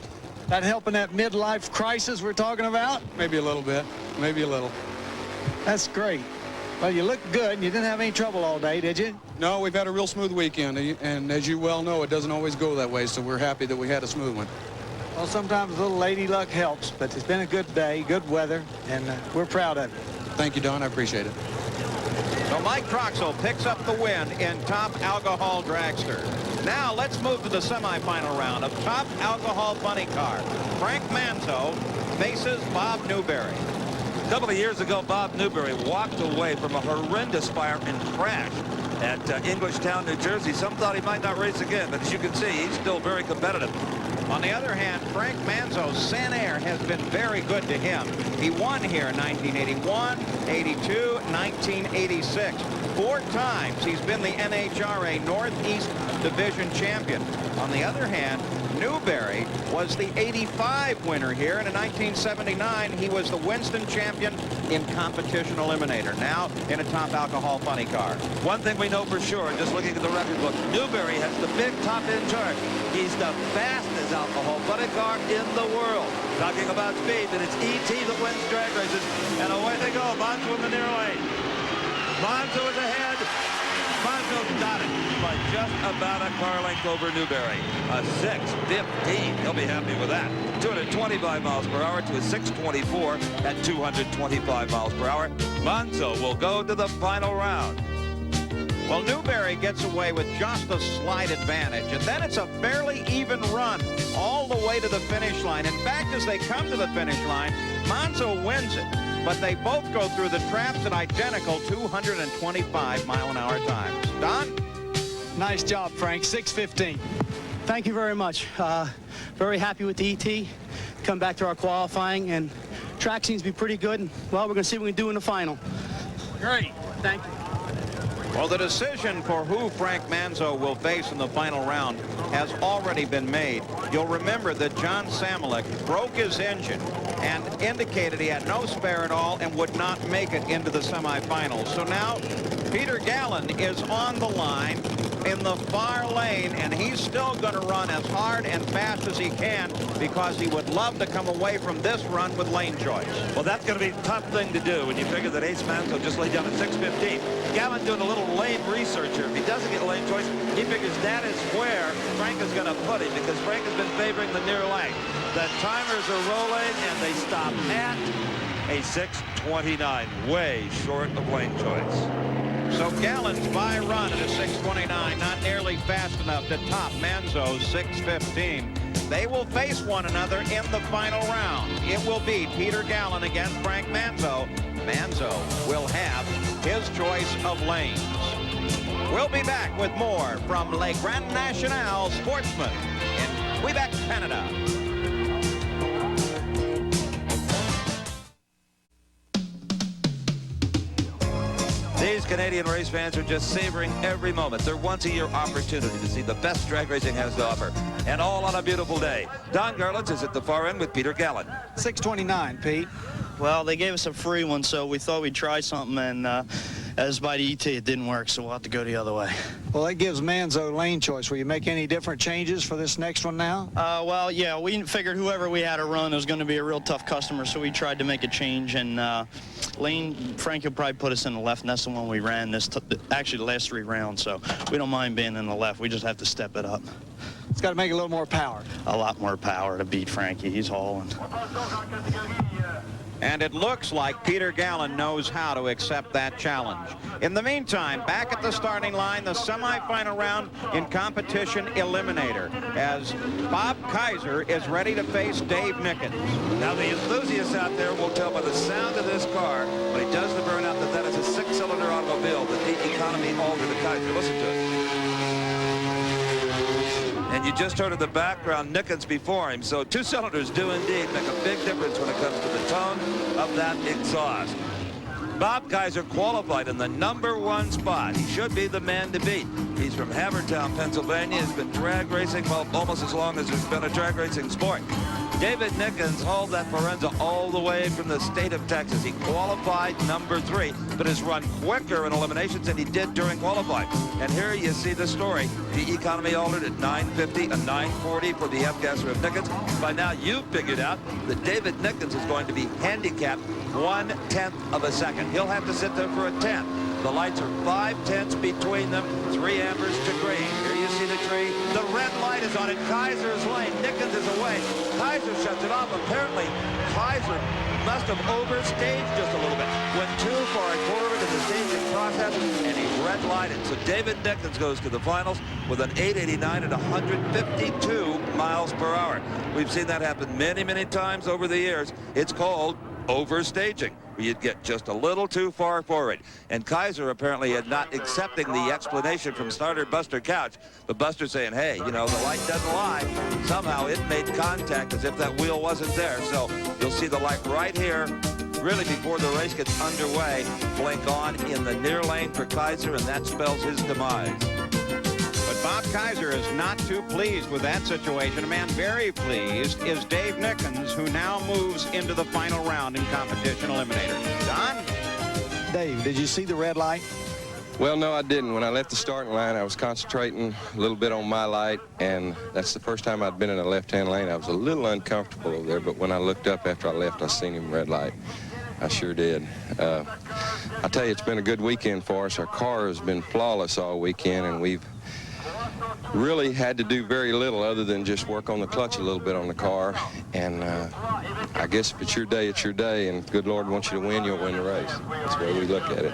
That helping that midlife crisis we're talking about? Maybe a little bit. Maybe a little. That's great. Well, you look good. You didn't have any trouble all day, did you? No, we've had a real smooth weekend, and as you well know, it doesn't always go that way, so we're happy that we had a smooth one. Well, sometimes a little lady luck helps, but it's been a good day, good weather, and we're proud of it. Thank you, Don. I appreciate it. So Mike Troxel picks up the win in top alcohol dragster. Now let's move to the semifinal round of top alcohol funny car. Frank Manzo faces Bob Newberry. A couple of years ago, Bob Newberry walked away from a horrendous fire and crashed at Englishtown, New Jersey. Some thought he might not race again, but as you can see, he's still very competitive. On the other hand, Frank Manzo's Sanair has been very good to him. He won here in 1981, 82, 1986. 4 times he's been the NHRA Northeast Division champion. On the other hand, Newberry was the '85 winner here, and in 1979 he was the Winston champion in competition eliminator, now in a top alcohol funny car. One thing we know for sure, just looking at the record book, Newberry has the big top-end charge. He's the fastest alcohol funny car in the world. Talking about speed, that it's ET that wins drag races, and away they go. Monzo in the near lane. Monzo is ahead. Monzo's got it by just about a car length over Newberry. A 6:15. He'll be happy with that. 225 miles per hour to a 6:24 at 225 miles per hour. Monzo will go to the final round. Well, Newberry gets away with just a slight advantage, and then it's a fairly even run all the way to the finish line. In fact, as they come to the finish line, Monzo wins it, but they both go through the traps at identical 225-mile-an-hour times. Don? Nice job, Frank. 6:15. Thank you very much. Very happy with the ET. Come back to our qualifying, and track seems to be pretty good. And, well, we're going to see what we can do in the final. Great. Thank you. Well, the decision for who Frank Manzo will face in the final round has already been made. You'll remember that John Samolek broke his engine and indicated he had no spare at all and would not make it into the semifinals. So now Peter Gallen is on the line in the far lane, and he's still going to run as hard and fast as he can because he would love to come away from this run with lane choice. Well, that's going to be a tough thing to do when you figure that Ace Manzo just laid down at 6:15. Gallen doing a little lane research here. If he doesn't get lane choice, he figures that is where Frank is going to put him because Frank has been favoring the near lane. The timers are rolling, and they stop at a 6:29, way short of lane choice. So Gallen's by run at a 6:29, not nearly fast enough to top Manzo's 6:15. They will face one another in the final round. It will be Peter Gallen against Frank Manzo. Manzo will have his choice of lanes. We'll be back with more from Le Grandnational Sportsman in Quebec, Canada. These Canadian race fans are just savoring every moment. Their once-a-year opportunity to see the best drag racing has to offer. And all on a beautiful day. Don Garlitz is at the far end with Peter Gallen. 6:29, Pete. Well, they gave us a free one, so we thought we'd try something, and as by the ET, it didn't work, so we'll have to go the other way. Well, that gives Manzo lane choice. Will you make any different changes for this next one now? Well, yeah, we figured whoever we had to run was going to be a real tough customer, so we tried to make a change, and lane, Frank will probably put us in the left, and that's the one we ran actually the last 3 rounds, so we don't mind being in the left. We just have to step it up. It's got to make a little more power. A lot more power to beat Frankie. He's hauling. And it looks like Peter Gallen knows how to accept that challenge. In the meantime, back at the starting line, the semifinal round in competition eliminator, as Bob Kaiser is ready to face Dave Nickens. Now, the enthusiasts out there will tell by the sound of this car, when he does the burnout, that that is a 6-cylinder automobile, that the economy altered the Kaiser. Listen to it. And you just heard in the background Nickens before him. So 2 cylinders do indeed make a big difference when it comes to the tone of that exhaust. Bob Kaiser qualified in the #1 spot. He should be the man to beat. He's from Havertown, Pennsylvania. He's been drag racing almost as long as there's been a drag racing sport. David Nickens hauled that Forenza all the way from the state of Texas. He qualified #3, but has run quicker in eliminations than he did during qualifying. And here you see the story. The economy altered at 950, a 940 for the F-gasser of Nickens. By now, you've figured out that David Nickens is going to be handicapped 1/10 of a second. He'll have to sit there for a 10th. The lights are 5/10 between them, 3 amperes to green. Here you see the tree. The red light is on it. Kaiser's lane. Nickens is away. Kaiser shuts it off. Apparently, Kaiser must have overstaged just a little bit. Went too far forward in the staging process, and he red-lighted. So David Nickens goes to the finals with an 889 at 152 miles per hour. We've seen that happen many, many times over the years. It's called overstaging, where you'd get just a little too far forward. And Kaiser apparently had not accepting the explanation from starter Buster Couch, but Buster saying, hey, you know, the light doesn't lie. Somehow it made contact as if that wheel wasn't there. So you'll see the light right here, really before the race gets underway, blink on in the near lane for Kaiser, and that spells his demise. But Bob Kaiser is not too pleased with that situation. A man very pleased is Dave Nickens, who now moves into the final round in competition eliminator. Don? Dave, did you see the red light? Well, no, I didn't. When I left the starting line, I was concentrating a little bit on my light, and that's the first time I'd been in a left-hand lane. I was a little uncomfortable over there, but when I looked up after I left, I seen him red light. I sure did. I tell you, it's been a good weekend for us. Our car has been flawless all weekend, and we've really had to do very little other than just work on the clutch a little bit on the car. And I guess if it's your day, it's your day. And good Lord wants you to win, you'll win the race. That's the way we look at it.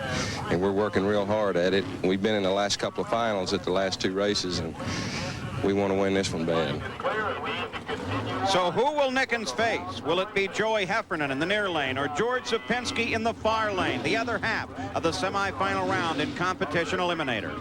And we're working real hard at it. We've been in the last couple of finals at the last 2 races, and we want to win this one bad. So who will Nickens face? Will it be Joey Heffernan in the near lane or George Zapinski in the far lane, the other half of the semifinal round in competition eliminator?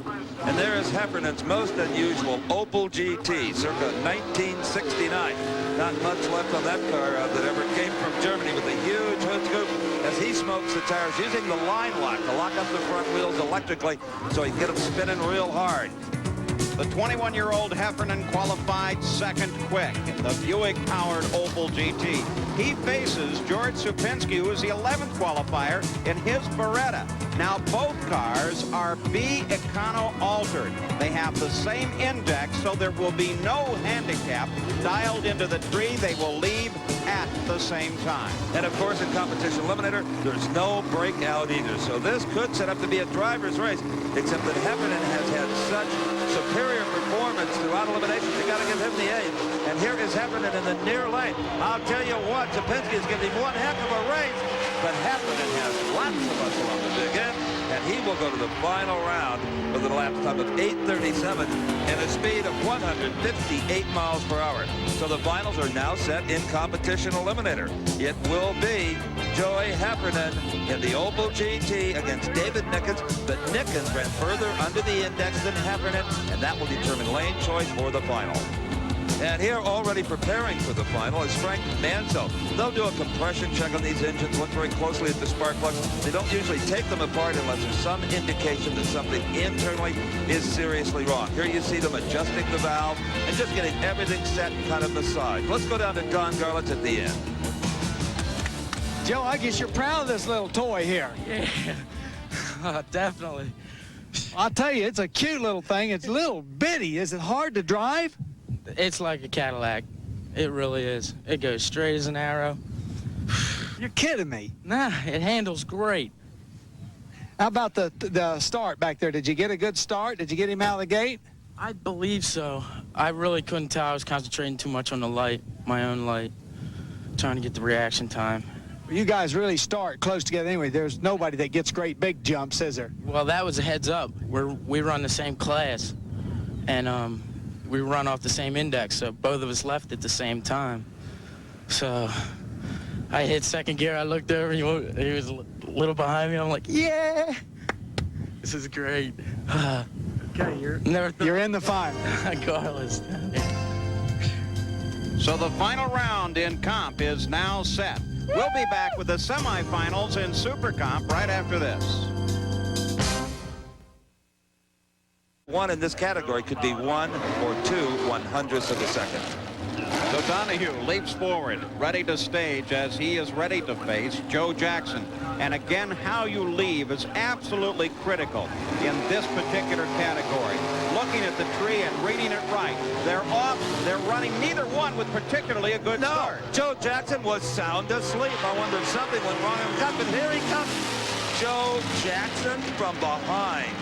And there is Heffernan's most unusual Opel GT, circa 1969. Not much left on that car that ever came from Germany, with a huge hood scoop as he smokes the tires, using the line lock to lock up the front wheels electrically so he can get them spinning real hard. The 21-year-old Heffernan qualified second quick in the Buick-powered Opel GT. He faces George Supinski, who is the 11th qualifier in his Beretta. Now, both cars are B Econo altered. They have the same index, so there will be no handicap dialed into the tree. They will leave at the same time. And, of course, in competition eliminator, there's no breakout either. So this could set up to be a driver's race, except that Heffernan has had such superior performance throughout eliminations. You got to give him the A. And here is Heffernan in the near lane. I'll tell you what, Zapinski is giving him one heck of a race, but Heffernan has lots of muscle on the big end, and he will go to the final round with an elapsed time of 8:37 and a speed of 158 miles per hour. So the finals are now set in competition eliminator. It will be Joey Heffernan in the Opel GT against David Nickens, but Nickens ran further under the index than Heffernan, and that will determine lane choice for the final. And here, already preparing for the final, is Frank Manzo. They'll do a compression check on these engines, look very closely at the spark plugs. They don't usually take them apart unless there's some indication that something internally is seriously wrong. Here you see them adjusting the valve and just getting everything set and kind of massaged. Let's go down to Don Garlitz at the end. Joe, I guess you're proud of this little toy here. Yeah, definitely. I'll tell you, it's a cute little thing. It's little bitty. Is it hard to drive? It's like a Cadillac. It really is. It goes straight as an arrow. You're kidding me. Nah, it handles great. How about the start back there? Did you get a good start? Did you get him out of the gate? I believe so. I really couldn't tell. I was concentrating too much on the light, my own light, trying to get the reaction time. You guys really start close together anyway. There's nobody that gets great big jumps, is there? Well, that was a heads up. We run the same class, and we run off the same index, so both of us left at the same time. So I hit second gear. I looked over. He was a little behind me. I'm like, yeah, this is great. Okay, you're in the final. Regardless. So the final round in comp is now set. We'll be back with the semifinals in Super Comp right after this. One in this category could be 1 or 2 100ths of a second. So Donahue leaps forward, ready to stage as he is ready to face Joe Jackson. And again, how you leave is absolutely critical in this particular category. Looking at the tree and reading it right. They're off, they're running, neither one with particularly a good start. Joe Jackson was sound asleep. I wonder if something went wrong. But here he comes. Joe Jackson from behind.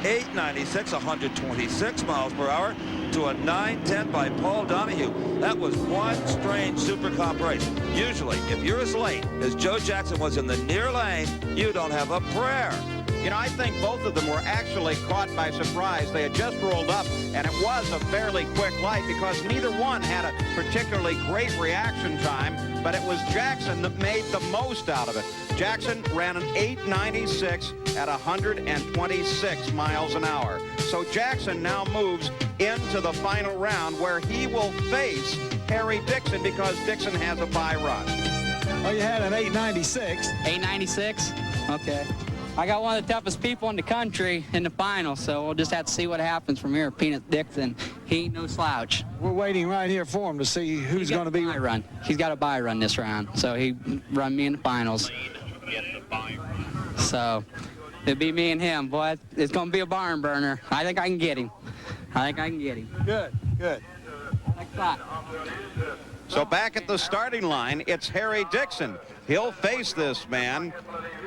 896, 126 miles per hour to a 910 by Paul Donahue. That was one strange Super Comp race. Usually, if you're as late as Joe Jackson was in the near lane, you don't have a prayer. You know, I think both of them were actually caught by surprise. They had just rolled up, and it was a fairly quick light because neither one had a particularly great reaction time, but it was Jackson that made the most out of it. Jackson ran an 896 at 126 miles an hour. So Jackson now moves into the final round where he will face Harry Dixon because Dixon has a bye run. Oh, you had an 896. 896? Okay. I got one of the toughest people in the country in the final, so we'll just have to see what happens from here. Peanut Dixon, he ain't no slouch. We're waiting right here for him to see who's going to be. Run. He's got a bye run this round, so he run me in the finals. So it'll be me and him, boy. It's going to be a barn burner. I think I can get him. Good, good. Next shot. So back at the starting line, it's Harry Dixon. He'll face this man.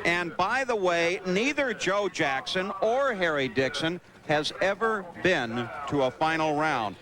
And by the way, neither Joe Jackson or Harry Dixon has ever been to a final round.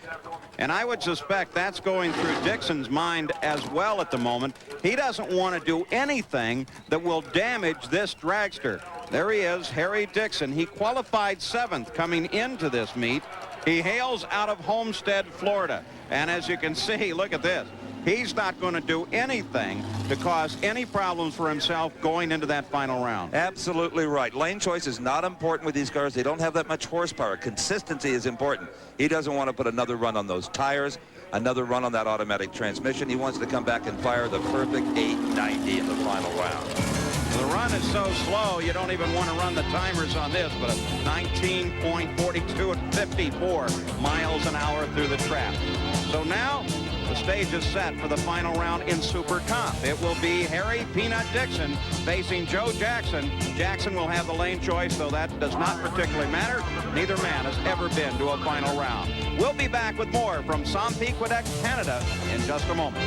And I would suspect that's going through Dixon's mind as well at the moment. He doesn't want to do anything that will damage this dragster. There he is, Harry Dixon. He qualified 7th coming into this meet. He hails out of Homestead, Florida. And as you can see, look at this. He's not going to do anything to cause any problems for himself going into that final round. Absolutely right. Lane choice is not important with these cars. They don't have that much horsepower. Consistency is important. He doesn't want to put another run on those tires, another run on that automatic transmission. He wants to come back and fire the perfect 890 in the final round. The run is so slow, you don't even want to run the timers on this, but a 19.42 at 54 miles an hour through the trap. So now the stage is set for the final round in Super Comp. It will be Harry Peanut Dixon facing Joe Jackson. Jackson will have the lane choice, though that does not particularly matter. Neither man has ever been to a final round. We'll be back with more from Saint-Pierre, Quebec, Canada in just a moment.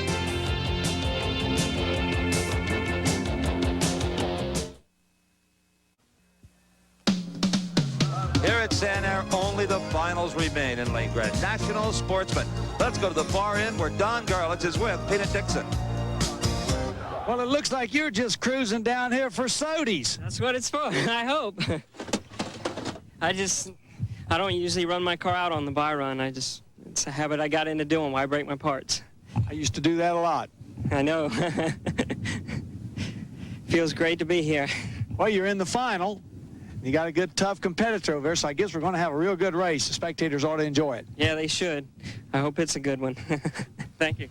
Here at Sanair, only the finals remain in Lane Grandnational Sportsman. Let's go to the far end where Don Garlitz is with Peanut Dixon. Well, it looks like you're just cruising down here for sodies. That's what it's for, I hope. I don't usually run my car out on the buy run. It's a habit I got into doing. Why break my parts? I used to do that a lot. I know. Feels great to be here. Well, you're in the final. You got a good, tough competitor over there, so I guess we're going to have a real good race. The spectators ought to enjoy it. Yeah, they should. I hope it's a good one. Thank you.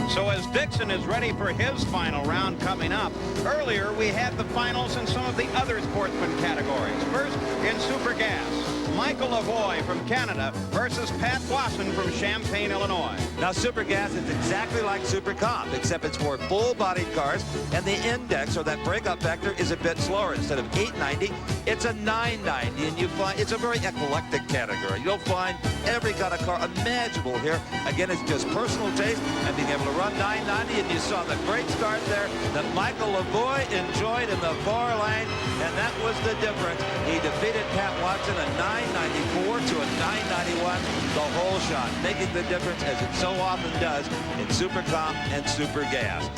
So as Dixon is ready for his final round coming up, earlier we had the finals in some of the other sportsman categories. First, in Super Gas, Michael Lavoie from Canada versus Pat Wasson from Champaign, Illinois. Now, Super Gas is exactly like Super Comp, except it's for full-bodied cars, and the index, or that breakup factor, is a bit slower. Instead of 890, it's a 990, and you find it's a very eclectic category. You'll find every kind of car imaginable here. Again, it's just personal taste and being able to run 990, and you saw the great start there that Michael Lavoie enjoyed in the far lane, and that was the difference. He defeated Pat Watson a 994 to a 991, the whole shot, making the difference as it so often does in Super Comp and Super Gas.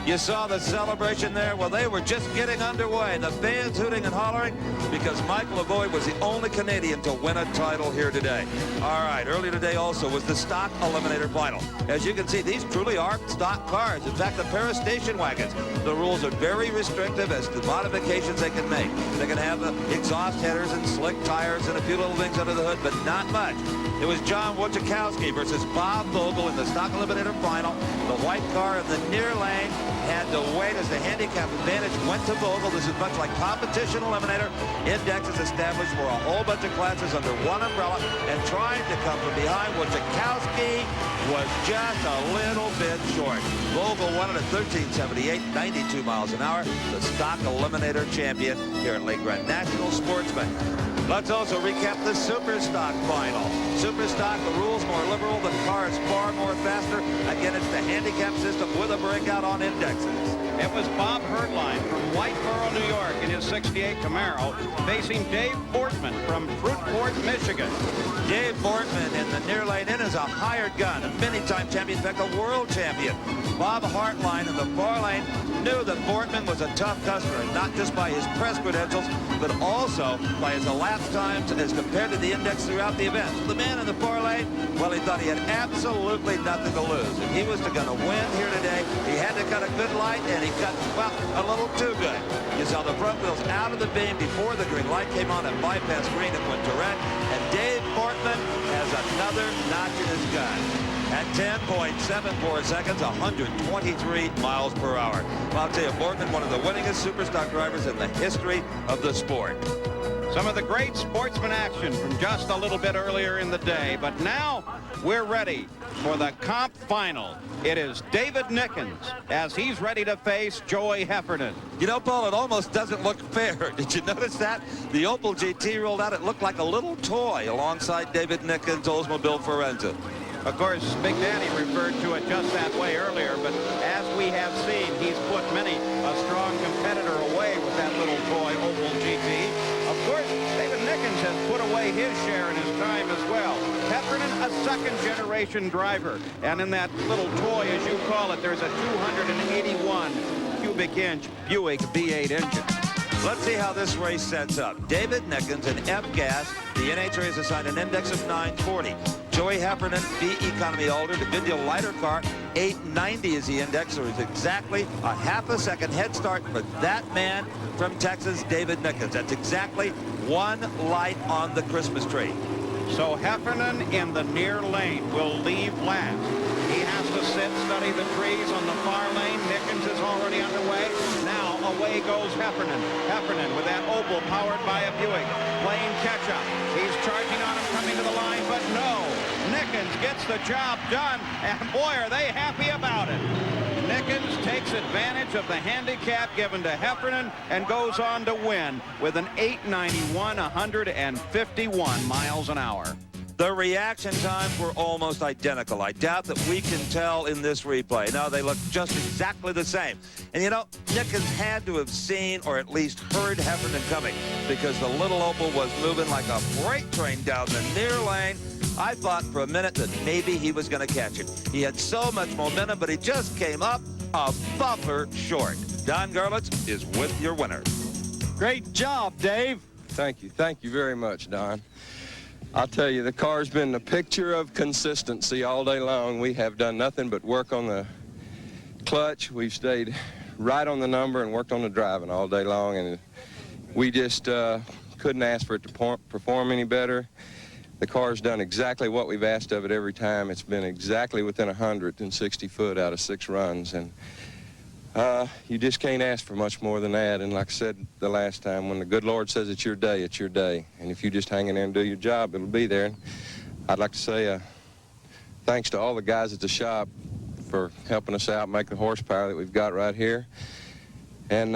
You saw the celebration there. Well, they were just getting underway. The fans hooting and hollering because Michael Lavoie was the only Canadian to win a title here today. All right, earlier today also was the stock eliminator final. As you can see, these truly are stock cars. In fact, a pair of station wagons. The rules are very restrictive as to modifications they can make. They can have the exhaust headers and slick tires and a few little things under the hood, but not much. It was John Wojciechowski versus Bob Vogel in the stock eliminator final. The white car in the near lane had to wait as the handicap advantage went to Vogel. This is much like competition eliminator. Index is established for a whole bunch of classes under one umbrella, and trying to come from behind Wojciechowski was just a little bit short. Vogel won it at 13.78, 92 miles an hour. The stock eliminator champion here at Lake Grandnational Sportsman. Let's also recap the Super Stock final. Super Stock, the rules more liberal, the car is far more faster. Again, it's the handicap system with a breakout on indexes. It was Bob Herdline from Whiteboro, New York in his 68 Camaro facing Dave Bortman from Fruitport, Michigan. Dave Bortman in the near lane in is a hired gun, a many-time champion, in fact, a world champion. Bob Hartline in the far lane knew that Bortman was a tough customer, not just by his press credentials, but also by his elapsed times as compared to the index throughout the event. The man in the far lane, well, he thought he had absolutely nothing to lose. If he was going to win here today, he had to cut a good light, and he cut, well, a little too good. You saw the front wheels out of the beam before the green light came on and bypassed green and went direct, and Dave Bortman has another notch in his gun. At 10.74 seconds, 123 miles per hour. Well, I'll tell you, Bortman, one of the winningest super stock drivers in the history of the sport. Some of the great sportsman action from just a little bit earlier in the day, but now we're ready for the comp final. It is David Nickens as he's ready to face Joey Heffernan. You know, Paul, it almost doesn't look fair. Did you notice that? The Opel GT rolled out. It looked like a little toy alongside David Nickens' Oldsmobile Forenza. Of course, Big Daddy referred to it just that way earlier, but as we have seen, he's put many a strong competitor away with that little toy Opel GT. Of course, David Nickens has put away his share in his time as well. Heffernan, a second-generation driver, and in that little toy, as you call it, there's a 281 cubic inch Buick V8 engine. Let's see how this race sets up. David Nickens in F-Gas. The NHRA has assigned an index of 940. Joey Heffernan, B economy older, the Vindial lighter car, 890 is the index. So it's exactly a half a second head start for that man from Texas, David Nickens. That's exactly one light on the Christmas tree. So Heffernan in the near lane will leave last. He has to sit, study the trees on the far lane. Nickens is already underway. Now away goes Heffernan. Heffernan with that Opel powered by a Buick playing catch-up. He's charging on him coming to the line, but no. Nickens gets the job done, and boy, are they happy about it. Nickens takes advantage of the handicap given to Heffernan and goes on to win with an 891, 151 miles an hour. The reaction times were almost identical. I doubt that we can tell in this replay. No, they look just exactly the same. And you know, Nick has had to have seen or at least heard Heffernan coming, because the little Opel was moving like a freight train down the near lane. I thought for a minute that maybe he was going to catch it. He had so much momentum, but he just came up a buffer short. Don Garlitz is with your winner. Great job, Dave. Thank you. Thank you very much, Don. I'll tell you, the car's been a picture of consistency all day long. We have done nothing but work on the clutch. We've stayed right on the number and worked on the driving all day long, and we just couldn't ask for it to perform any better. The car's done exactly what we've asked of it every time. It's been exactly within 160 foot out of 6 runs, and you just can't ask for much more than that. And like I said the last time, when the good Lord says it's your day, it's your day. And if you just hang in there and do your job, it'll be there. And I'd like to say thanks to all the guys at the shop for helping us out, make the horsepower that we've got right here. And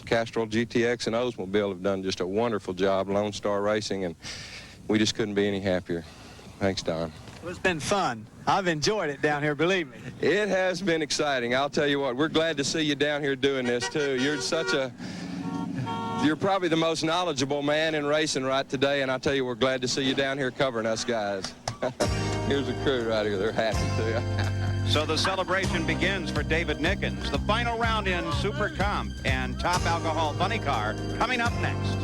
Castrol GTX and Oldsmobile have done just a wonderful job, Lone Star Racing, and we just couldn't be any happier. Thanks, Don. It's been fun. I've enjoyed it down here, believe me. It has been exciting. I'll tell you what, we're glad to see you down here doing this, too. You're probably the most knowledgeable man in racing right today, and I'll tell you, we're glad to see you down here covering us guys. Here's the crew right here. They're happy, too. So the celebration begins for David Nickens. The final round in Super Comp and Top Alcohol Funny Car coming up next.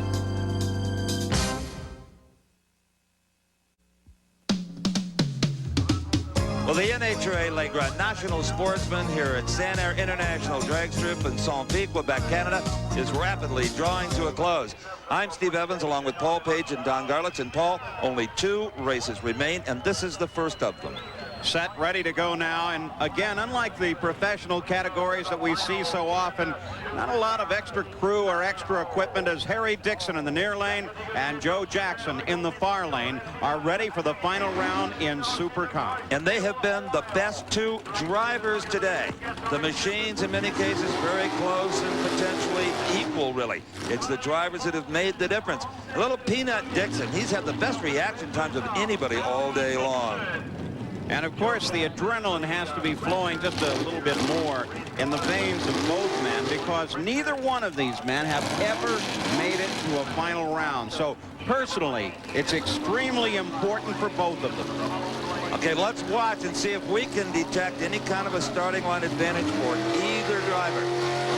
Well, the NHRA Le Grandnational Sportsman here at Sanair International Dragstrip in Saint-Pie, Quebec, Canada, is rapidly drawing to a close. I'm Steve Evans along with Paul Page and Don Garlitz. And Paul, only 2 races remain, and this is the first of them. Set, ready to go now, and again, unlike the professional categories that we see so often, not a lot of extra crew or extra equipment, as Harry Dixon in the near lane and Joe Jackson in the far lane are ready for the final round in Super Comp. And they have been the best 2 drivers today. The machines, in many cases, very close and potentially equal, really. It's the drivers that have made the difference. Little Peanut Dixon, he's had the best reaction times of anybody all day long. And of course, the adrenaline has to be flowing just a little bit more in the veins of both men, because neither one of these men have ever made it to a final round. So personally, it's extremely important for both of them. Okay, let's watch and see if we can detect any kind of a starting line advantage for either driver.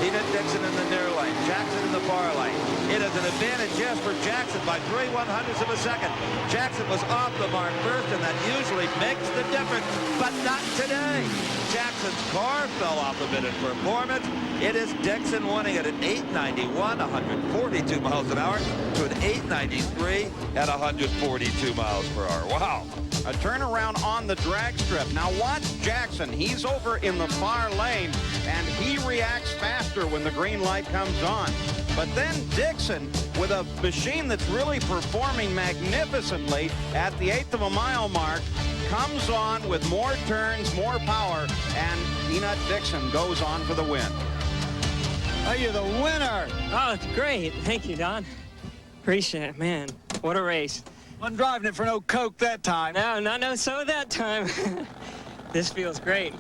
Peanut Dixon in the near lane, Jackson in the far lane. It is an advantage, yes, for Jackson by 3/100ths of a second. Jackson was off the mark first, and that usually makes the difference, but not today. Jackson's car fell off a bit in performance. It is Dixon winning it at 891, 142 miles an hour, to an 893 at 142 miles per hour. Wow. A turnaround on the drag strip. Now watch Jackson. He's over in the far lane, and he reacts faster when the green light comes on. But then Dixon, with a machine that's really performing magnificently at the 1/8 of a mile mark, comes on with more turns, more power, and Peanut Dixon goes on for the win. Are you the winner? Oh, it's great. Thank you, Don. Appreciate it, man. What a race. Wasn't driving it for no Coke that time. No, not no soda that time. This feels great.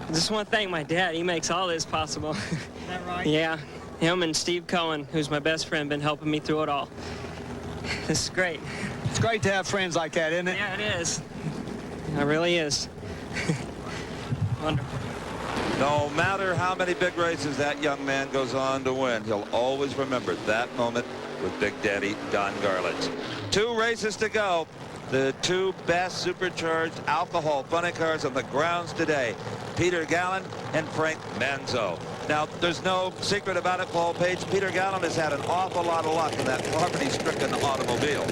I just want to thank my dad. He makes all this possible. Is that right? Yeah. Him and Steve Cohen, who's my best friend, been helping me through it all. This is great. It's great to have friends like that, isn't it? Yeah, it is. It really is. Wonderful. No matter how many big races that young man goes on to win, he'll always remember that moment with Big Daddy Don Garlitz. 2 races to go. The 2 best supercharged alcohol funny cars on the grounds today, Peter Gallen and Frank Manzo. Now, there's no secret about it, Paul Page. Peter Gallen has had an awful lot of luck in that poverty-stricken automobile.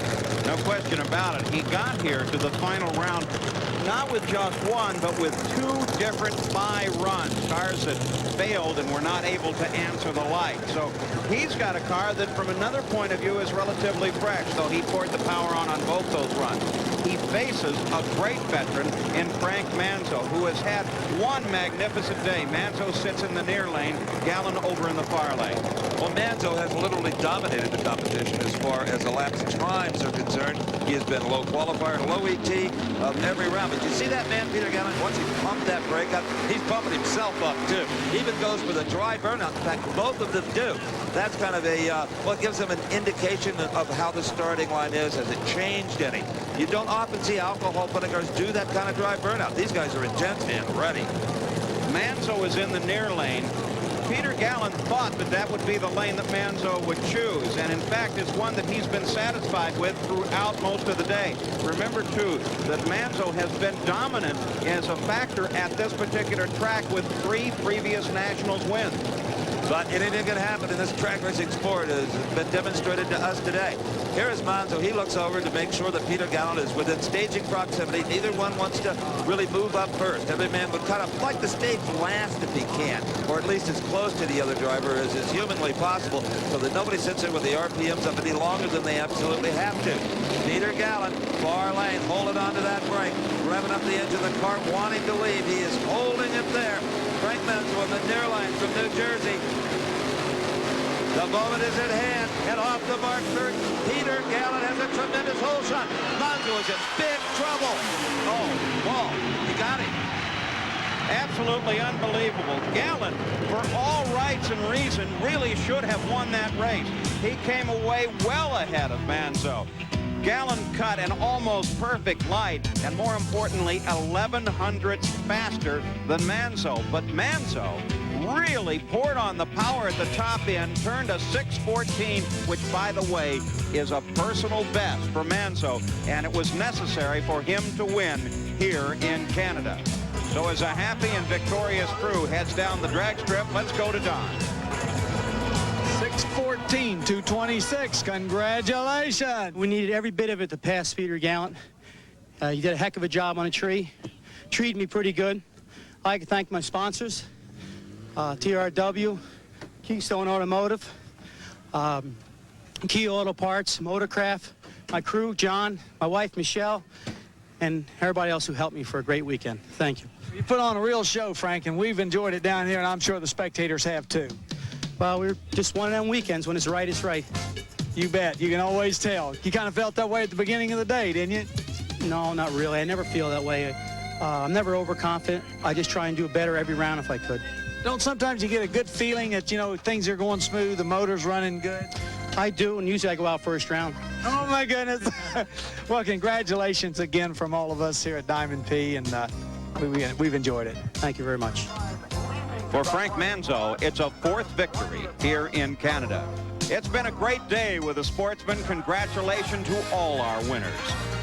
No question about it. He got here to the final round not with just 1, but with 2 different bye runs, cars that failed and were not able to answer the light. So he's got a car that, from another point of view, is relatively fresh, so he poured the power on both those runs. he faces a great veteran in Frank Manzo, who has had one magnificent day. Manzo sits in the near lane, Gallon over in the far lane. Well, Manzo has literally dominated the competition as far as elapsed times are concerned. He has been low qualifier, low ET of every round. But you see that man, Peter Gallon, once he pumped that brake up, he's pumping himself up, too. He even goes for the dry burnout. In fact, both of them do. That's kind of a, well, it gives them an indication of how the starting line is. Has it changed any? You don't often see alcohol funny cars do that kind of dry burnout. These guys are intense and ready. Manzo is in the near lane. Peter Gallon thought that that would be the lane that Manzo would choose, and in fact it's one that he's been satisfied with throughout most of the day. Remember, too, that Manzo has been dominant as a factor at this particular track with 3 previous Nationals wins. But anything can happen in this track racing sport has been demonstrated to us today. Here is Manzo. He looks over to make sure that Peter Gallon is within staging proximity. Neither one wants to really move up first. Every man would kind of like to stage last if he can, or at least as close to the other driver as is humanly possible, so that nobody sits in with the RPMs up any longer than they absolutely have to. Peter Gallon, far lane, holding on to that brake, revving up the edge of the cart, wanting to leave. He is holding it there. Frank Manzo on the near line from New Jersey. The moment is at hand, and off the marker, Peter Gallon has a tremendous hole shot. Manzo is in big trouble. Oh, Paul, he got him. Absolutely unbelievable. Gallon, for all rights and reason, really should have won that race. He came away well ahead of Manzo. Gallon cut an almost perfect light, and more importantly, 11/100ths faster than Manzo. But Manzo really poured on the power at the top end, turned a 6:14, which, by the way, is a personal best for Manzo, and it was necessary for him to win here in Canada. So as a happy and victorious crew heads down the drag strip, let's go to Don. 6:14, 2:26. Congratulations. We needed every bit of it to pass Peter Gallon. He did a heck of a job on a tree. Treated me pretty good. I'd like to thank my sponsors, TRW, Keystone Automotive, Key Auto Parts, Motorcraft, my crew, John, my wife, Michelle, and everybody else who helped me for a great weekend. Thank you. You put on a real show, Frank, and we've enjoyed it down here, and I'm sure the spectators have too. Well, we're just one of them weekends when it's right, it's right. You bet. You can always tell. You kind of felt that way at the beginning of the day, didn't you? No, not really. I never feel that way. I'm never overconfident. I just try and do better every round if I could. Don't sometimes you get a good feeling that, you know, things are going smooth, the motor's running good? I do, and usually I go out first round. Oh, my goodness. Well, congratulations again from all of us here at Diamond P, and we've enjoyed it. Thank you very much. For Frank Manzo, it's a 4th victory here in Canada. It's been a great day with the Sportsman. Congratulations to all our winners.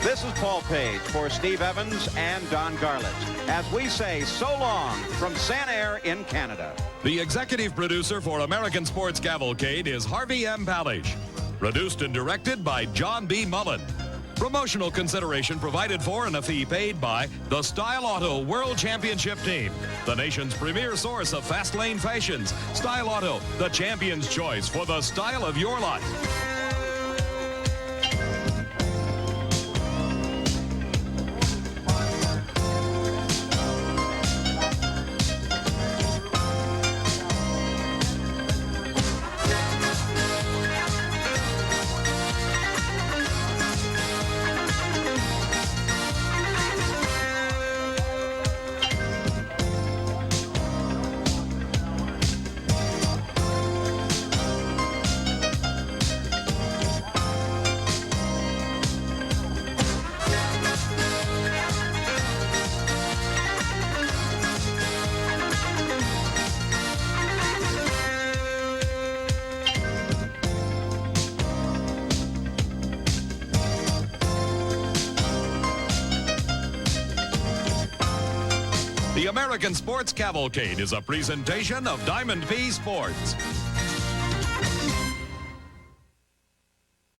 This is Paul Page for Steve Evans and Don Garlitz, as we say so long from Sanair in Canada. The executive producer for American Sports Cavalcade is Harvey M. Palish. Produced and directed by John B. Mullen. Promotional consideration provided for and a fee paid by the Style Auto World Championship Team, the nation's premier source of fast lane fashions. Style Auto, the champion's choice for the style of your life. The American Sports Cavalcade is a presentation of Diamond P Sports.